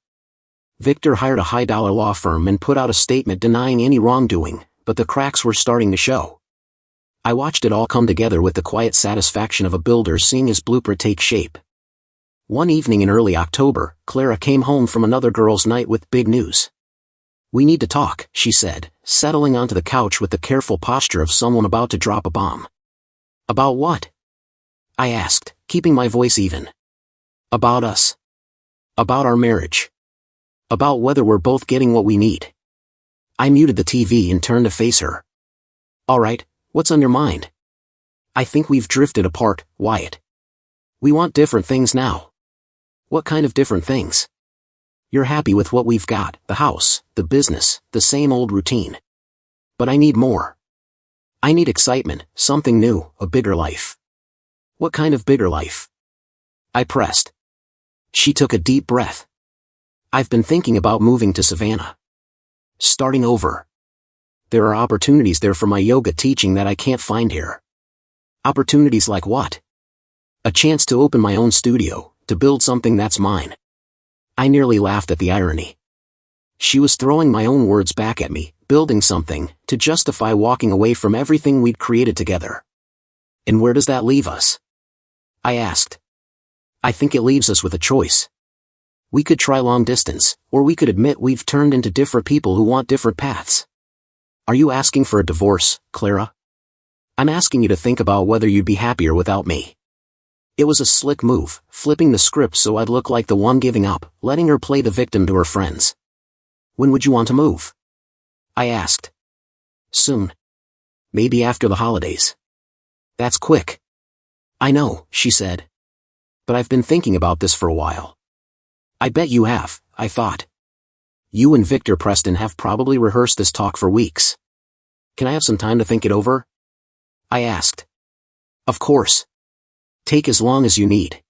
Victor hired a high-dollar law firm and put out a statement denying any wrongdoing, but the cracks were starting to show. I watched it all come together with the quiet satisfaction of a builder seeing his blueprint take shape. One evening in early October, Clara came home from another girls' night with big news. "We need to talk," she said, settling onto the couch with the careful posture of someone about to drop a bomb. "About what?" I asked, keeping my voice even. "About us. About our marriage. About whether we're both getting what we need." I muted the TV and turned to face her. "All right, what's on your mind?" "I think we've drifted apart, Wyatt." We want different things now. What kind of different things? You're happy with what we've got, the house, the business, the same old routine. But I need more. I need excitement, something new, a bigger life. What kind of bigger life? I pressed. She took a deep breath. I've been thinking about moving to Savannah. Starting over. There are opportunities there for my yoga teaching that I can't find here. Opportunities like what? A chance to open my own studio, to build something that's mine. I nearly laughed at the irony. She was throwing my own words back at me, building something, to justify walking away from everything we'd created together. And where does that leave us? I asked. I think it leaves us with a choice. We could try long distance, or we could admit we've turned into different people who want different paths. Are you asking for a divorce, Clara? I'm asking you to think about whether you'd be happier without me. It was a slick move, flipping the script so I'd look like the one giving up, letting her play the victim to her friends. When would you want to move? I asked. Soon. Maybe after the holidays. That's quick. I know, she said. But I've been thinking about this for a while. I bet you have, I thought. You and Victor Preston have probably rehearsed this talk for weeks. Can I have some time to think it over? I asked. Of course. Take as long as you need.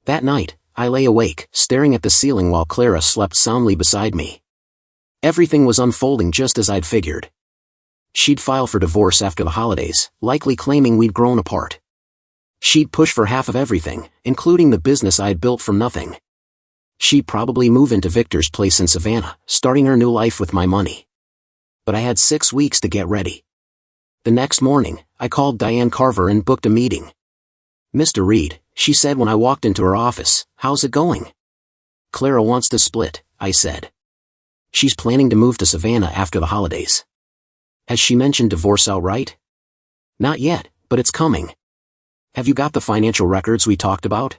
That night, I lay awake, staring at the ceiling while Clara slept soundly beside me. Everything was unfolding just as I'd figured. She'd file for divorce after the holidays, likely claiming we'd grown apart. She'd push for half of everything, including the business I'd built from nothing. She'd probably move into Victor's place in Savannah, starting her new life with my money. But I had 6 weeks to get ready. The next morning, I called Diane Carver and booked a meeting. Mr. Reed, she said when I walked into her office, how's it going? Clara wants to split, I said. She's planning to move to Savannah after the holidays. Has she mentioned divorce outright? Not yet, but it's coming. Have you got the financial records we talked about?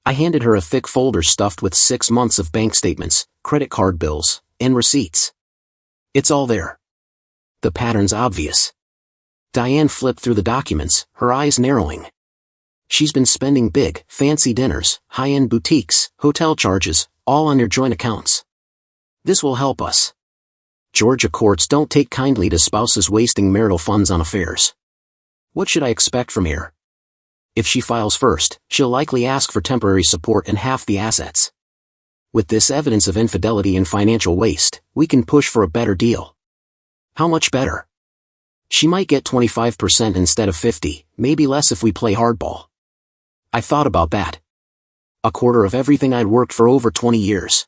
I handed her a thick folder stuffed with 6 months of bank statements, credit card bills, and receipts. It's all there. The pattern's obvious. Diane flipped through the documents, her eyes narrowing. She's been spending big, fancy dinners, high-end boutiques, hotel charges, all on your joint accounts. This will help us. Georgia courts don't take kindly to spouses wasting marital funds on affairs. What should I expect from here? If she files first, she'll likely ask for temporary support and half the assets. With this evidence of infidelity and financial waste, we can push for a better deal. How much better? She might get 25% instead of 50%, maybe less if we play hardball. I thought about that. A quarter of everything I'd worked for over 20 years.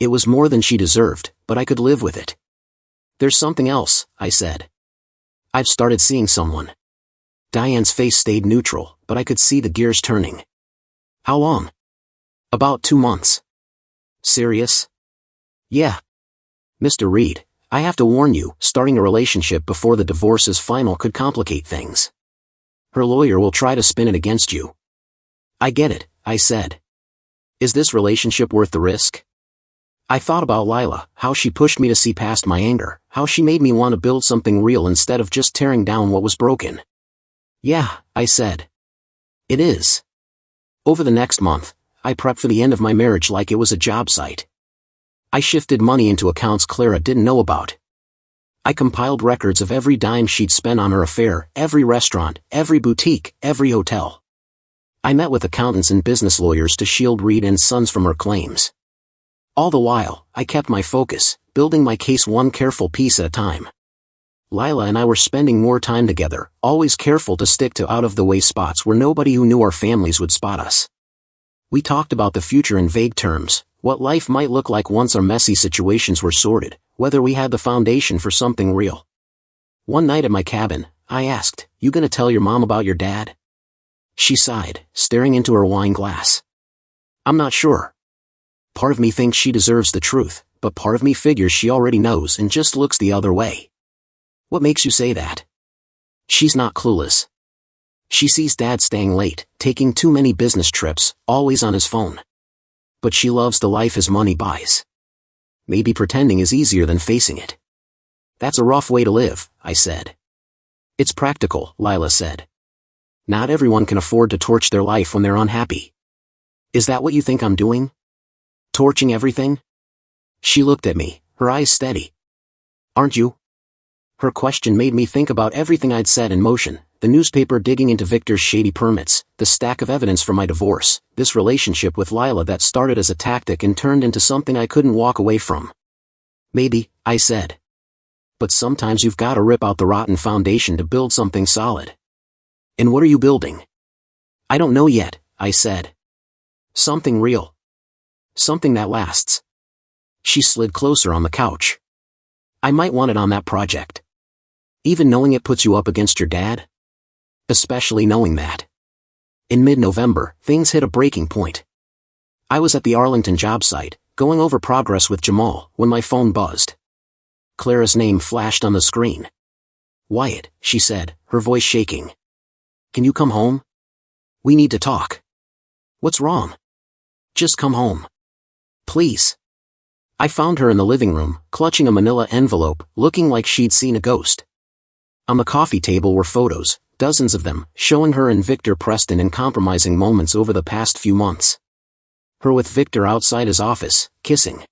It was more than she deserved, but I could live with it. There's something else, I said. I've started seeing someone. Diane's face stayed neutral, but I could see the gears turning. How long? About 2 months. Serious? Yeah. Mr. Reed, I have to warn you, starting a relationship before the divorce is final could complicate things. Her lawyer will try to spin it against you. I get it, I said. Is this relationship worth the risk? I thought about Lila, how she pushed me to see past my anger, how she made me want to build something real instead of just tearing down what was broken. Yeah, I said. It is. Over the next month, I prepped for the end of my marriage like it was a job site. I shifted money into accounts Clara didn't know about. I compiled records of every dime she'd spent on her affair, every restaurant, every boutique, every hotel. I met with accountants and business lawyers to shield Reed and Sons from her claims. All the while, I kept my focus, building my case one careful piece at a time. Lila and I were spending more time together, always careful to stick to out-of-the-way spots where nobody who knew our families would spot us. We talked about the future in vague terms, what life might look like once our messy situations were sorted, whether we had the foundation for something real. One night at my cabin, I asked, "You gonna tell your mom about your dad?" She sighed, staring into her wine glass. I'm not sure. Part of me thinks she deserves the truth, but part of me figures she already knows and just looks the other way. What makes you say that? She's not clueless. She sees Dad staying late, taking too many business trips, always on his phone. But she loves the life his money buys. Maybe pretending is easier than facing it. That's a rough way to live, I said. It's practical, Lila said. Not everyone can afford to torch their life when they're unhappy. Is that what you think I'm doing? Torching everything? She looked at me, her eyes steady. Aren't you? Her question made me think about everything I'd set in motion, the newspaper digging into Victor's shady permits, the stack of evidence for my divorce, this relationship with Lila that started as a tactic and turned into something I couldn't walk away from. Maybe, I said. But sometimes you've got to rip out the rotten foundation to build something solid. And what are you building? I don't know yet, I said. Something real. Something that lasts. She slid closer on the couch. I might want it on that project. Even knowing it puts you up against your dad? Especially knowing that. In mid-November, things hit a breaking point. I was at the Arlington job site, going over progress with Jamal, when my phone buzzed. Clara's name flashed on the screen. Wyatt, she said, her voice shaking. Can you come home? We need to talk. What's wrong? Just come home. Please. I found her in the living room, clutching a manila envelope, looking like she'd seen a ghost. On the coffee table were photos, dozens of them, showing her and Victor Preston in compromising moments over the past few months. Her with Victor outside his office, kissing.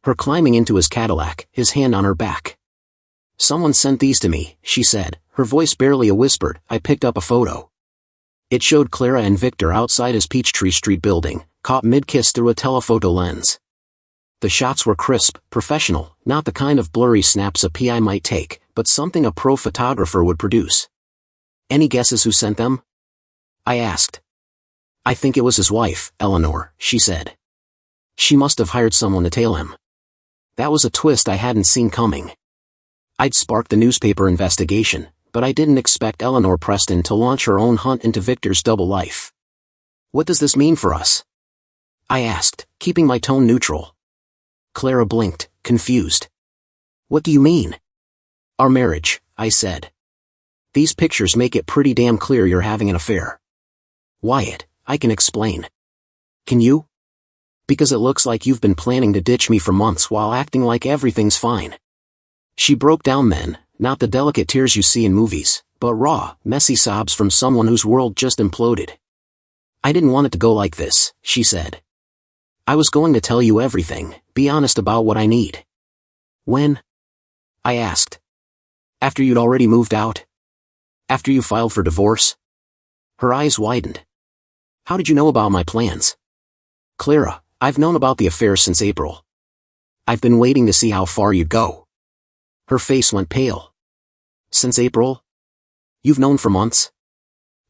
Her climbing into his Cadillac, his hand on her back. Someone sent these to me, she said, her voice barely a whisper. I picked up a photo. It showed Clara and Victor outside his Peachtree Street building, caught mid-kiss through a telephoto lens. The shots were crisp, professional, not the kind of blurry snaps a PI might take, but something a pro photographer would produce. Any guesses who sent them? I asked. I think it was his wife, Eleanor, she said. She must have hired someone to tail him. That was a twist I hadn't seen coming. I'd sparked the newspaper investigation, but I didn't expect Eleanor Preston to launch her own hunt into Victor's double life. What does this mean for us? I asked, keeping my tone neutral. Clara blinked, confused. What do you mean? Our marriage, I said. These pictures make it pretty damn clear you're having an affair. Wyatt, I can explain. Can you? Because it looks like you've been planning to ditch me for months while acting like everything's fine. She broke down then, not the delicate tears you see in movies, but raw, messy sobs from someone whose world just imploded. I didn't want it to go like this, she said. I was going to tell you everything, be honest about what I need. When? I asked. After you'd already moved out? After you filed for divorce? Her eyes widened. How did you know about my plans? Clara, I've known about the affair since April. I've been waiting to see how far you'd go. Her face went pale. Since April? You've known for months?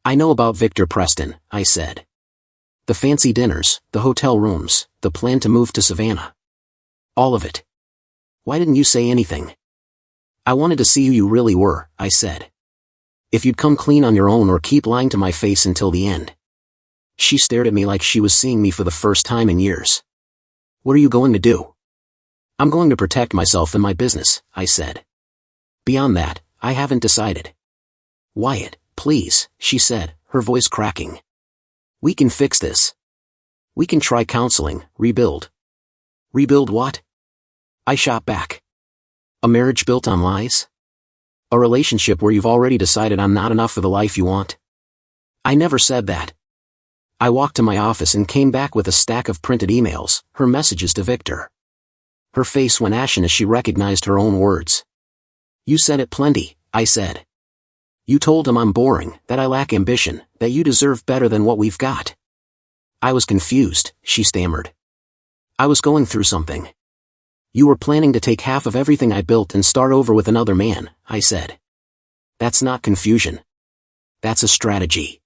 I know about Victor Preston, I said. The fancy dinners, the hotel rooms, the plan to move to Savannah. All of it. Why didn't you say anything? I wanted to see who you really were, I said. If you'd come clean on your own or keep lying to my face until the end. She stared at me like she was seeing me for the first time in years. What are you going to do? I'm going to protect myself and my business, I said. Beyond that, I haven't decided. Wyatt, please, she said, her voice cracking. We can fix this. We can try counseling, rebuild. Rebuild what? I shot back. A marriage built on lies? A relationship where you've already decided I'm not enough for the life you want? I never said that. I walked to my office and came back with a stack of printed emails, her messages to Victor. Her face went ashen as she recognized her own words. You said it plenty, I said. You told him I'm boring, that I lack ambition, that you deserve better than what we've got. I was confused, she stammered. I was going through something. You were planning to take half of everything I built and start over with another man, I said. That's not confusion. That's a strategy.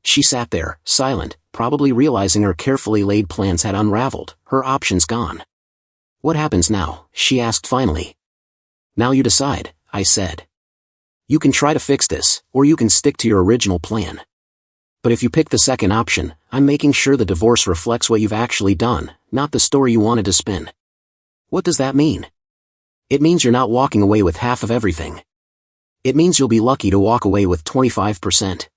She sat there, silent, probably realizing her carefully laid plans had unraveled, her options gone. What happens now? She asked finally. Now you decide, I said. You can try to fix this, or you can stick to your original plan. But if you pick the second option, I'm making sure the divorce reflects what you've actually done, not the story you wanted to spin. What does that mean? It means you're not walking away with half of everything. It means you'll be lucky to walk away with 25%.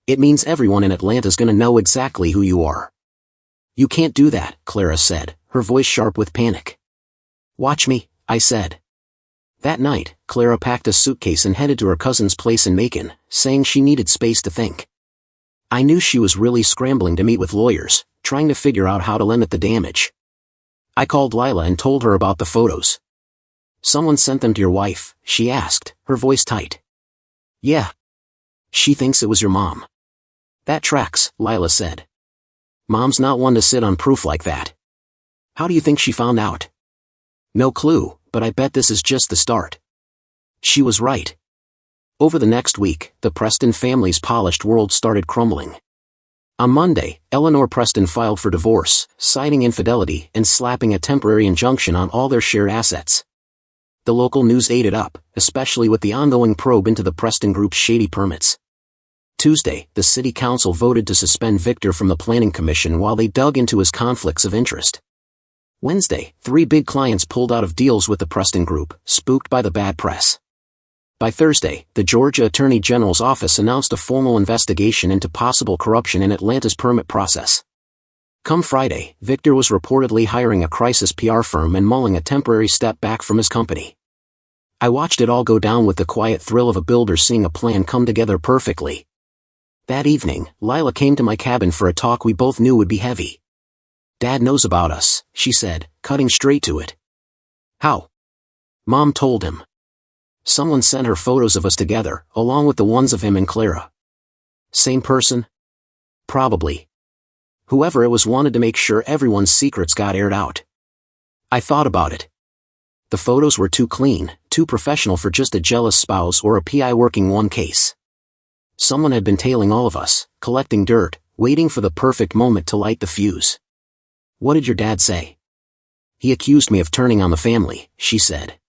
It means everyone in Atlanta's gonna know exactly who you are. You can't do that, Clara said, her voice sharp with panic. Watch me, I said. That night, Clara packed a suitcase and headed to her cousin's place in Macon, saying she needed space to think. I knew she was really scrambling to meet with lawyers, trying to figure out how to limit the damage. I called Lila and told her about the photos. "Someone sent them to your wife?" she asked, her voice tight. "Yeah. She thinks it was your mom." "That tracks," Lila said. "Mom's not one to sit on proof like that." "How do you think she found out?" "No clue, but I bet this is just the start." She was right. Over the next week, the Preston family's polished world started crumbling. On Monday, Eleanor Preston filed for divorce, citing infidelity and slapping a temporary injunction on all their shared assets. The local news ate it up, especially with the ongoing probe into the Preston Group's shady permits. Tuesday, the city council voted to suspend Victor from the planning commission while they dug into his conflicts of interest. Wednesday, 3 big clients pulled out of deals with the Preston Group, spooked by the bad press. By Thursday, the Georgia Attorney General's office announced a formal investigation into possible corruption in Atlanta's permit process. Come Friday, Victor was reportedly hiring a crisis PR firm and mulling a temporary step back from his company. I watched it all go down with the quiet thrill of a builder seeing a plan come together perfectly. That evening, Lila came to my cabin for a talk we both knew would be heavy. "Dad knows about us," she said, cutting straight to it. "How?" "Mom told him. Someone sent her photos of us together, along with the ones of him and Clara." "Same person?" "Probably. Whoever it was wanted to make sure everyone's secrets got aired out." I thought about it. The photos were too clean, too professional for just a jealous spouse or a PI working one case. Someone had been tailing all of us, collecting dirt, waiting for the perfect moment to light the fuse. "What did your dad say?" "He accused me of turning on the family," she said.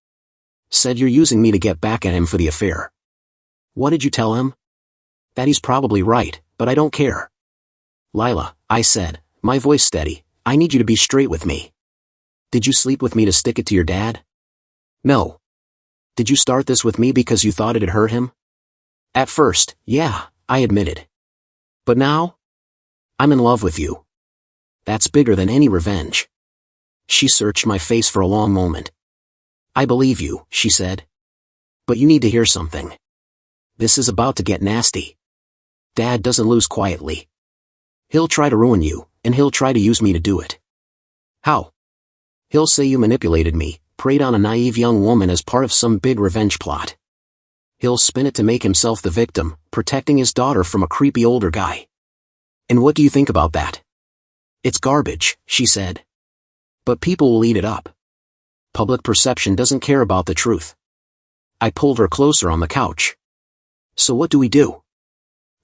"Said you're using me to get back at him for the affair." "What did you tell him?" "That he's probably right, but I don't care." "Lila," I said, my voice steady, "I need you to be straight with me. Did you sleep with me to stick it to your dad?" "No." "Did you start this with me because you thought it'd hurt him?" "At first, yeah," I admitted. "But now? I'm in love with you. That's bigger than any revenge." She searched my face for a long moment. "I believe you," she said. "But you need to hear something. This is about to get nasty. Dad doesn't lose quietly. He'll try to ruin you, and he'll try to use me to do it." "How?" "He'll say you manipulated me, preyed on a naive young woman as part of some big revenge plot. He'll spin it to make himself the victim, protecting his daughter from a creepy older guy." "And what do you think about that?" "It's garbage," she said. "But people will eat it up. Public perception doesn't care about the truth." I pulled her closer on the couch. "So what do we do?"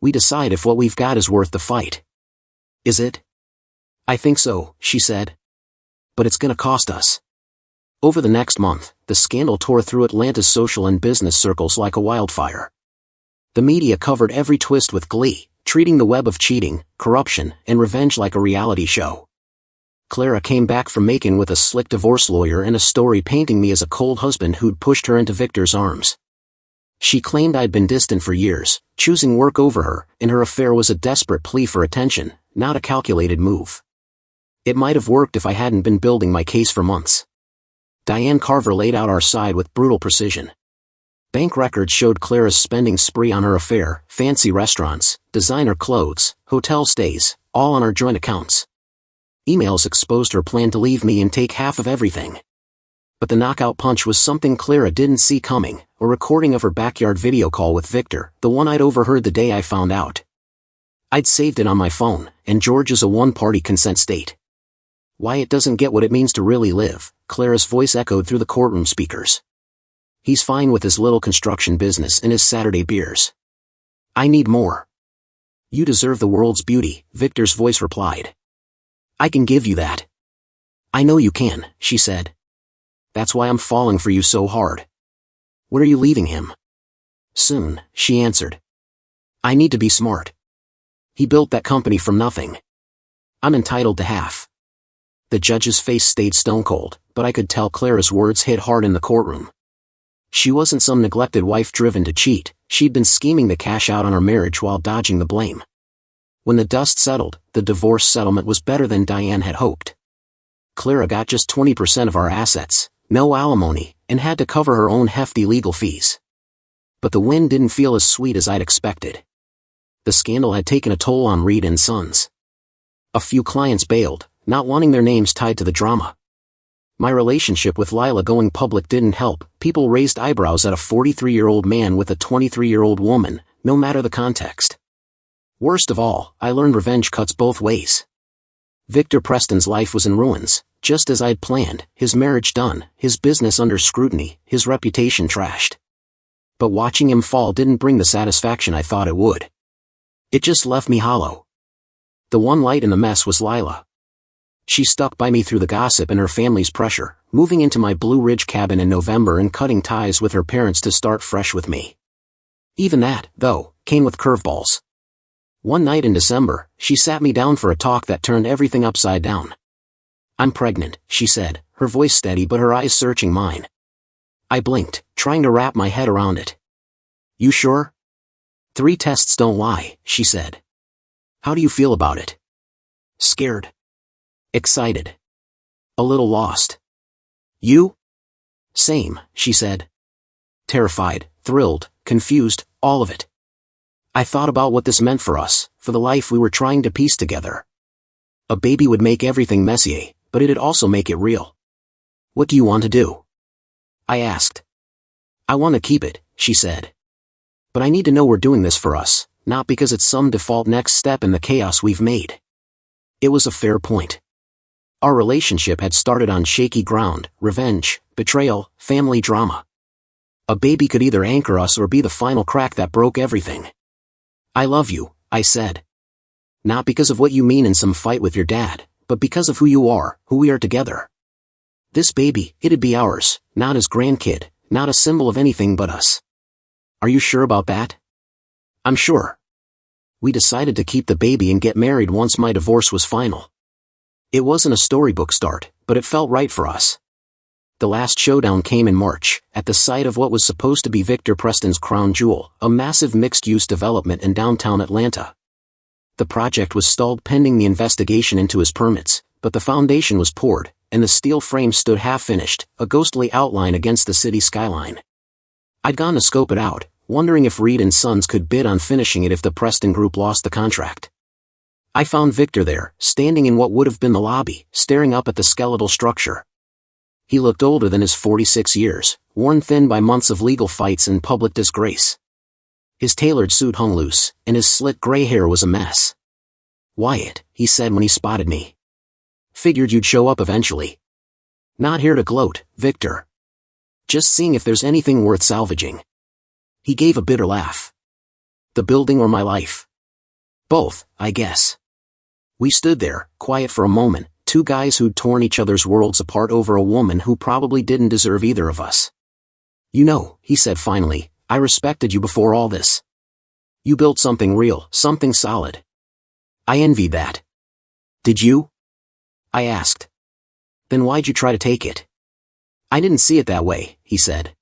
"We decide if what we've got is worth the fight." "Is it?" "I think so," she said. "But it's gonna cost us." Over the next month, the scandal tore through Atlanta's social and business circles like a wildfire. The media covered every twist with glee, treating the web of cheating, corruption, and revenge like a reality show. Clara came back from Macon with a slick divorce lawyer and a story painting me as a cold husband who'd pushed her into Victor's arms. She claimed I'd been distant for years, choosing work over her, and her affair was a desperate plea for attention, not a calculated move. It might have worked if I hadn't been building my case for months. Diane Carver laid out our side with brutal precision. Bank records showed Clara's spending spree on her affair, fancy restaurants, designer clothes, hotel stays, all on our joint accounts. Emails exposed her plan to leave me and take half of everything. But the knockout punch was something Clara didn't see coming, a recording of her backyard video call with Victor, the one I'd overheard the day I found out. I'd saved it on my phone, and Georgia's a one-party consent state. "Wyatt doesn't get what it means to really live," Clara's voice echoed through the courtroom speakers. "He's fine with his little construction business and his Saturday beers. I need more." "You deserve the world's beauty," Victor's voice replied. "I can give you that." "I know you can," she said. "That's why I'm falling for you so hard." "When are you leaving him?" "Soon," she answered. "I need to be smart. He built that company from nothing. I'm entitled to half." The judge's face stayed stone cold, but I could tell Clara's words hit hard in the courtroom. She wasn't some neglected wife driven to cheat, she'd been scheming to cash out on our marriage while dodging the blame. When the dust settled, the divorce settlement was better than Diane had hoped. Clara got just 20% of our assets, No alimony, and had to cover her own hefty legal fees. But the win didn't feel as sweet as I'd expected. The scandal had taken a toll on Reed and Sons. A few clients bailed, not wanting their names tied to the drama. My relationship with Lila going public didn't help. People raised eyebrows at a 43-year-old man with a 23-year-old woman, no matter the context. Worst of all, I learned revenge cuts both ways. Victor Preston's life was in ruins, just as I'd planned, his marriage done, his business under scrutiny, his reputation trashed. But watching him fall didn't bring the satisfaction I thought it would. It just left me hollow. The one light in the mess was Lila. She stuck by me through the gossip and her family's pressure, moving into my Blue Ridge cabin in November and cutting ties with her parents to start fresh with me. Even that, though, came with curveballs. One night in December, she sat me down for a talk that turned everything upside down. "I'm pregnant," she said, her voice steady but her eyes searching mine. I blinked, trying to wrap my head around it. "You sure?" "3 tests don't lie," she said. "How do you feel about it?" "Scared. Excited. A little lost." "You?" "Same," she said. Terrified, thrilled, confused, all of it. I thought about what this meant for us, for the life we were trying to piece together. A baby would make everything messier, but it'd also make it real. "What do you want to do?" I asked. "I want to keep it," she said. "But I need to know we're doing this for us, not because it's some default next step in the chaos we've made." It was a fair point. Our relationship had started on shaky ground, revenge, betrayal, family drama. A baby could either anchor us or be the final crack that broke everything. "I love you," I said. "Not because of what you mean in some fight with your dad, but because of who you are, who we are together. This baby, it'd be ours, not his grandkid, not a symbol of anything but us." "Are you sure about that?" "I'm sure." We decided to keep the baby and get married once my divorce was final. It wasn't a storybook start, but it felt right for us. The last showdown came in March, at the site of what was supposed to be Victor Preston's crown jewel, a massive mixed-use development in downtown Atlanta. The project was stalled pending the investigation into his permits, but the foundation was poured, and the steel frame stood half-finished, a ghostly outline against the city skyline. I'd gone to scope it out, wondering if Reed and Sons could bid on finishing it if the Preston Group lost the contract. I found Victor there, standing in what would have been the lobby, staring up at the skeletal structure. He looked older than his 46 years, worn thin by months of legal fights and public disgrace. His tailored suit hung loose, and his slick gray hair was a mess. "Wyatt," he said when he spotted me. "Figured you'd show up eventually. Not here to gloat, Victor. Just seeing if there's anything worth salvaging." He gave a bitter laugh. "The building or my life?" "Both, I guess." We stood there, quiet for a moment, 2 guys who'd torn each other's worlds apart over a woman who probably didn't deserve either of us. "You know," he said finally, "I respected you before all this. You built something real, something solid. I envied that." "Did you?" I asked. "Then why'd you try to take it?" "I didn't see it that way," he said.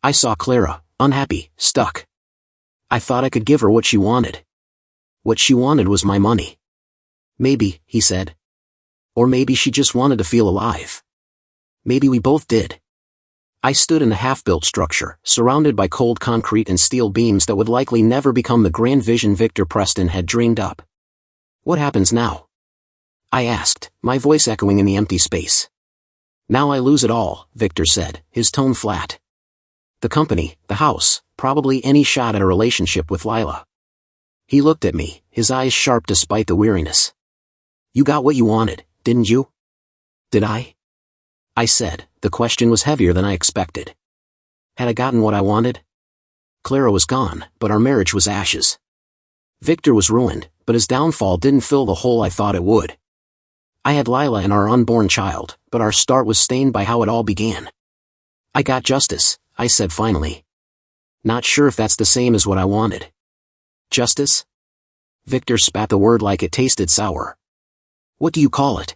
"I saw Clara, unhappy, stuck. I thought I could give her what she wanted. What she wanted was my money." "Maybe," he said. "Or maybe she just wanted to feel alive. Maybe we both did." I stood in the half-built structure, surrounded by cold concrete and steel beams that would likely never become the grand vision Victor Preston had dreamed up. "What happens now?" I asked, my voice echoing in the empty space. "Now I lose it all," Victor said, his tone flat. "The company, the house, probably any shot at a relationship with Lila." He looked at me, his eyes sharp despite the weariness. "You got what you wanted, didn't you?" "Did I?" I said. The question was heavier than I expected. Had I gotten what I wanted? Clara was gone, but our marriage was ashes. Victor was ruined, but his downfall didn't fill the hole I thought it would. I had Lila and our unborn child, but our start was stained by how it all began. "I got justice," I said finally. Not sure if that's the same as what I wanted. "Justice?" Victor spat the word like it tasted sour. "What do you call it?"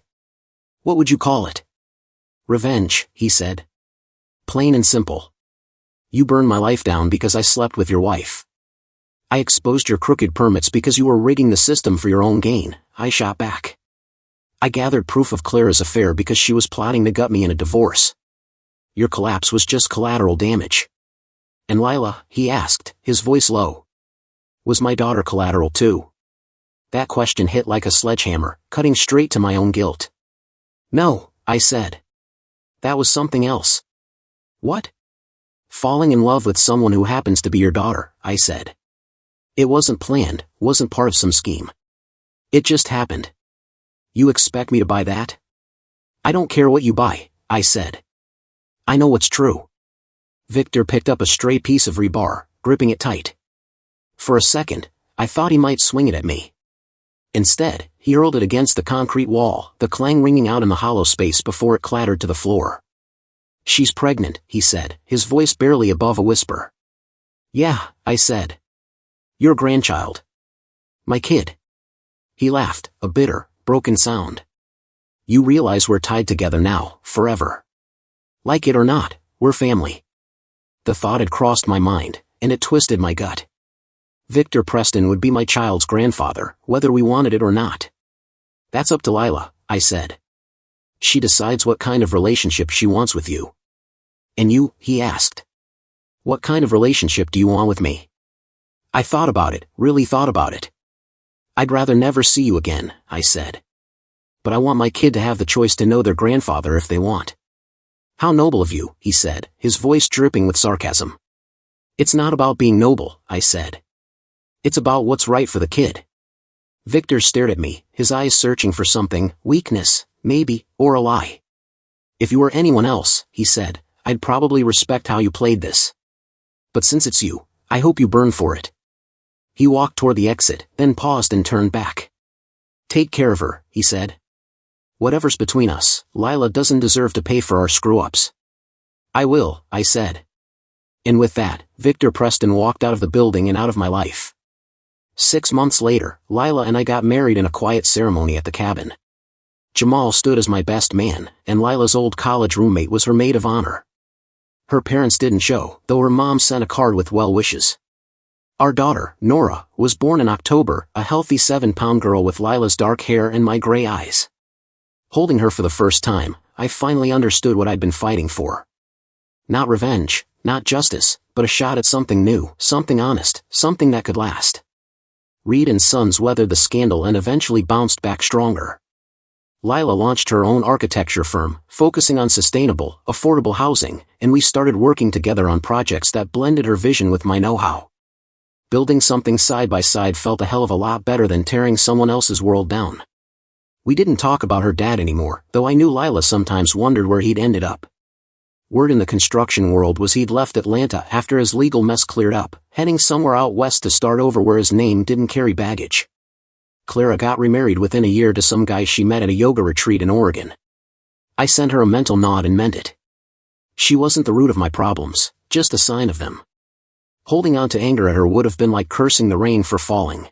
"What would you call it?" "Revenge," he said. "Plain and simple. You burned my life down because I slept with your wife. I exposed your crooked permits because you were rigging the system for your own gain," I shot back. "I gathered proof of Clara's affair because she was plotting to gut me in a divorce. your collapse was just collateral damage. And Lila, he asked, his voice low. Was my daughter collateral too? That question hit like a sledgehammer, cutting straight to my own guilt. No, I said. That was something else. What? Falling in love with someone who happens to be your daughter, I said. It wasn't planned, wasn't part of some scheme. It just happened. You expect me to buy that? I don't care what you buy, I said. I know what's true. Victor picked up a stray piece of rebar, gripping it tight. For a second, I thought he might swing it at me. Instead, he hurled it against the concrete wall, the clang ringing out in the hollow space before it clattered to the floor. She's pregnant, he said, his voice barely above a whisper. Yeah, I said. Your grandchild. My kid. He laughed, a bitter, broken sound. You realize we're tied together now, forever. Like it or not, we're family. The thought had crossed my mind, and it twisted my gut. Victor Preston would be my child's grandfather, whether we wanted it or not. That's up to Lila, I said. She decides what kind of relationship she wants with you. And you, he asked. What kind of relationship do you want with me? I thought about it, really thought about it. I'd rather never see you again, I said. But I want my kid to have the choice to know their grandfather if they want. How noble of you, he said, his voice dripping with sarcasm. It's not about being noble, I said. It's about what's right for the kid. Victor stared at me, his eyes searching for something, weakness, maybe, or a lie. If you were anyone else, he said, I'd probably respect how you played this. But since it's you, I hope you burn for it. He walked toward the exit, then paused and turned back. Take care of her, he said. Whatever's between us, Lila doesn't deserve to pay for our screw-ups. I will, I said. And with that, Victor Preston walked out of the building and out of my life. 6 months later, Lila and I got married in a quiet ceremony at the cabin. Jamal stood as my best man, and Lila's old college roommate was her maid of honor. Her parents didn't show, though her mom sent a card with well wishes. Our daughter, Nora, was born in October, a healthy 7-pound girl with Lila's dark hair and my gray eyes. Holding her for the first time, I finally understood what I'd been fighting for. Not revenge, not justice, but a shot at something new, something honest, something that could last. Reed and Sons weathered the scandal and eventually bounced back stronger. Lila launched her own architecture firm, focusing on sustainable, affordable housing, and we started working together on projects that blended her vision with my know-how. Building something side by side felt a hell of a lot better than tearing someone else's world down. We didn't talk about her dad anymore, though I knew Lila sometimes wondered where he'd ended up. Word in the construction world was he'd left Atlanta after his legal mess cleared up, heading somewhere out west to start over where his name didn't carry baggage. Clara got remarried within a year to some guy she met at a yoga retreat in Oregon. I sent her a mental nod and meant it. She wasn't the root of my problems, just a sign of them. Holding on to anger at her would have been like cursing the rain for falling.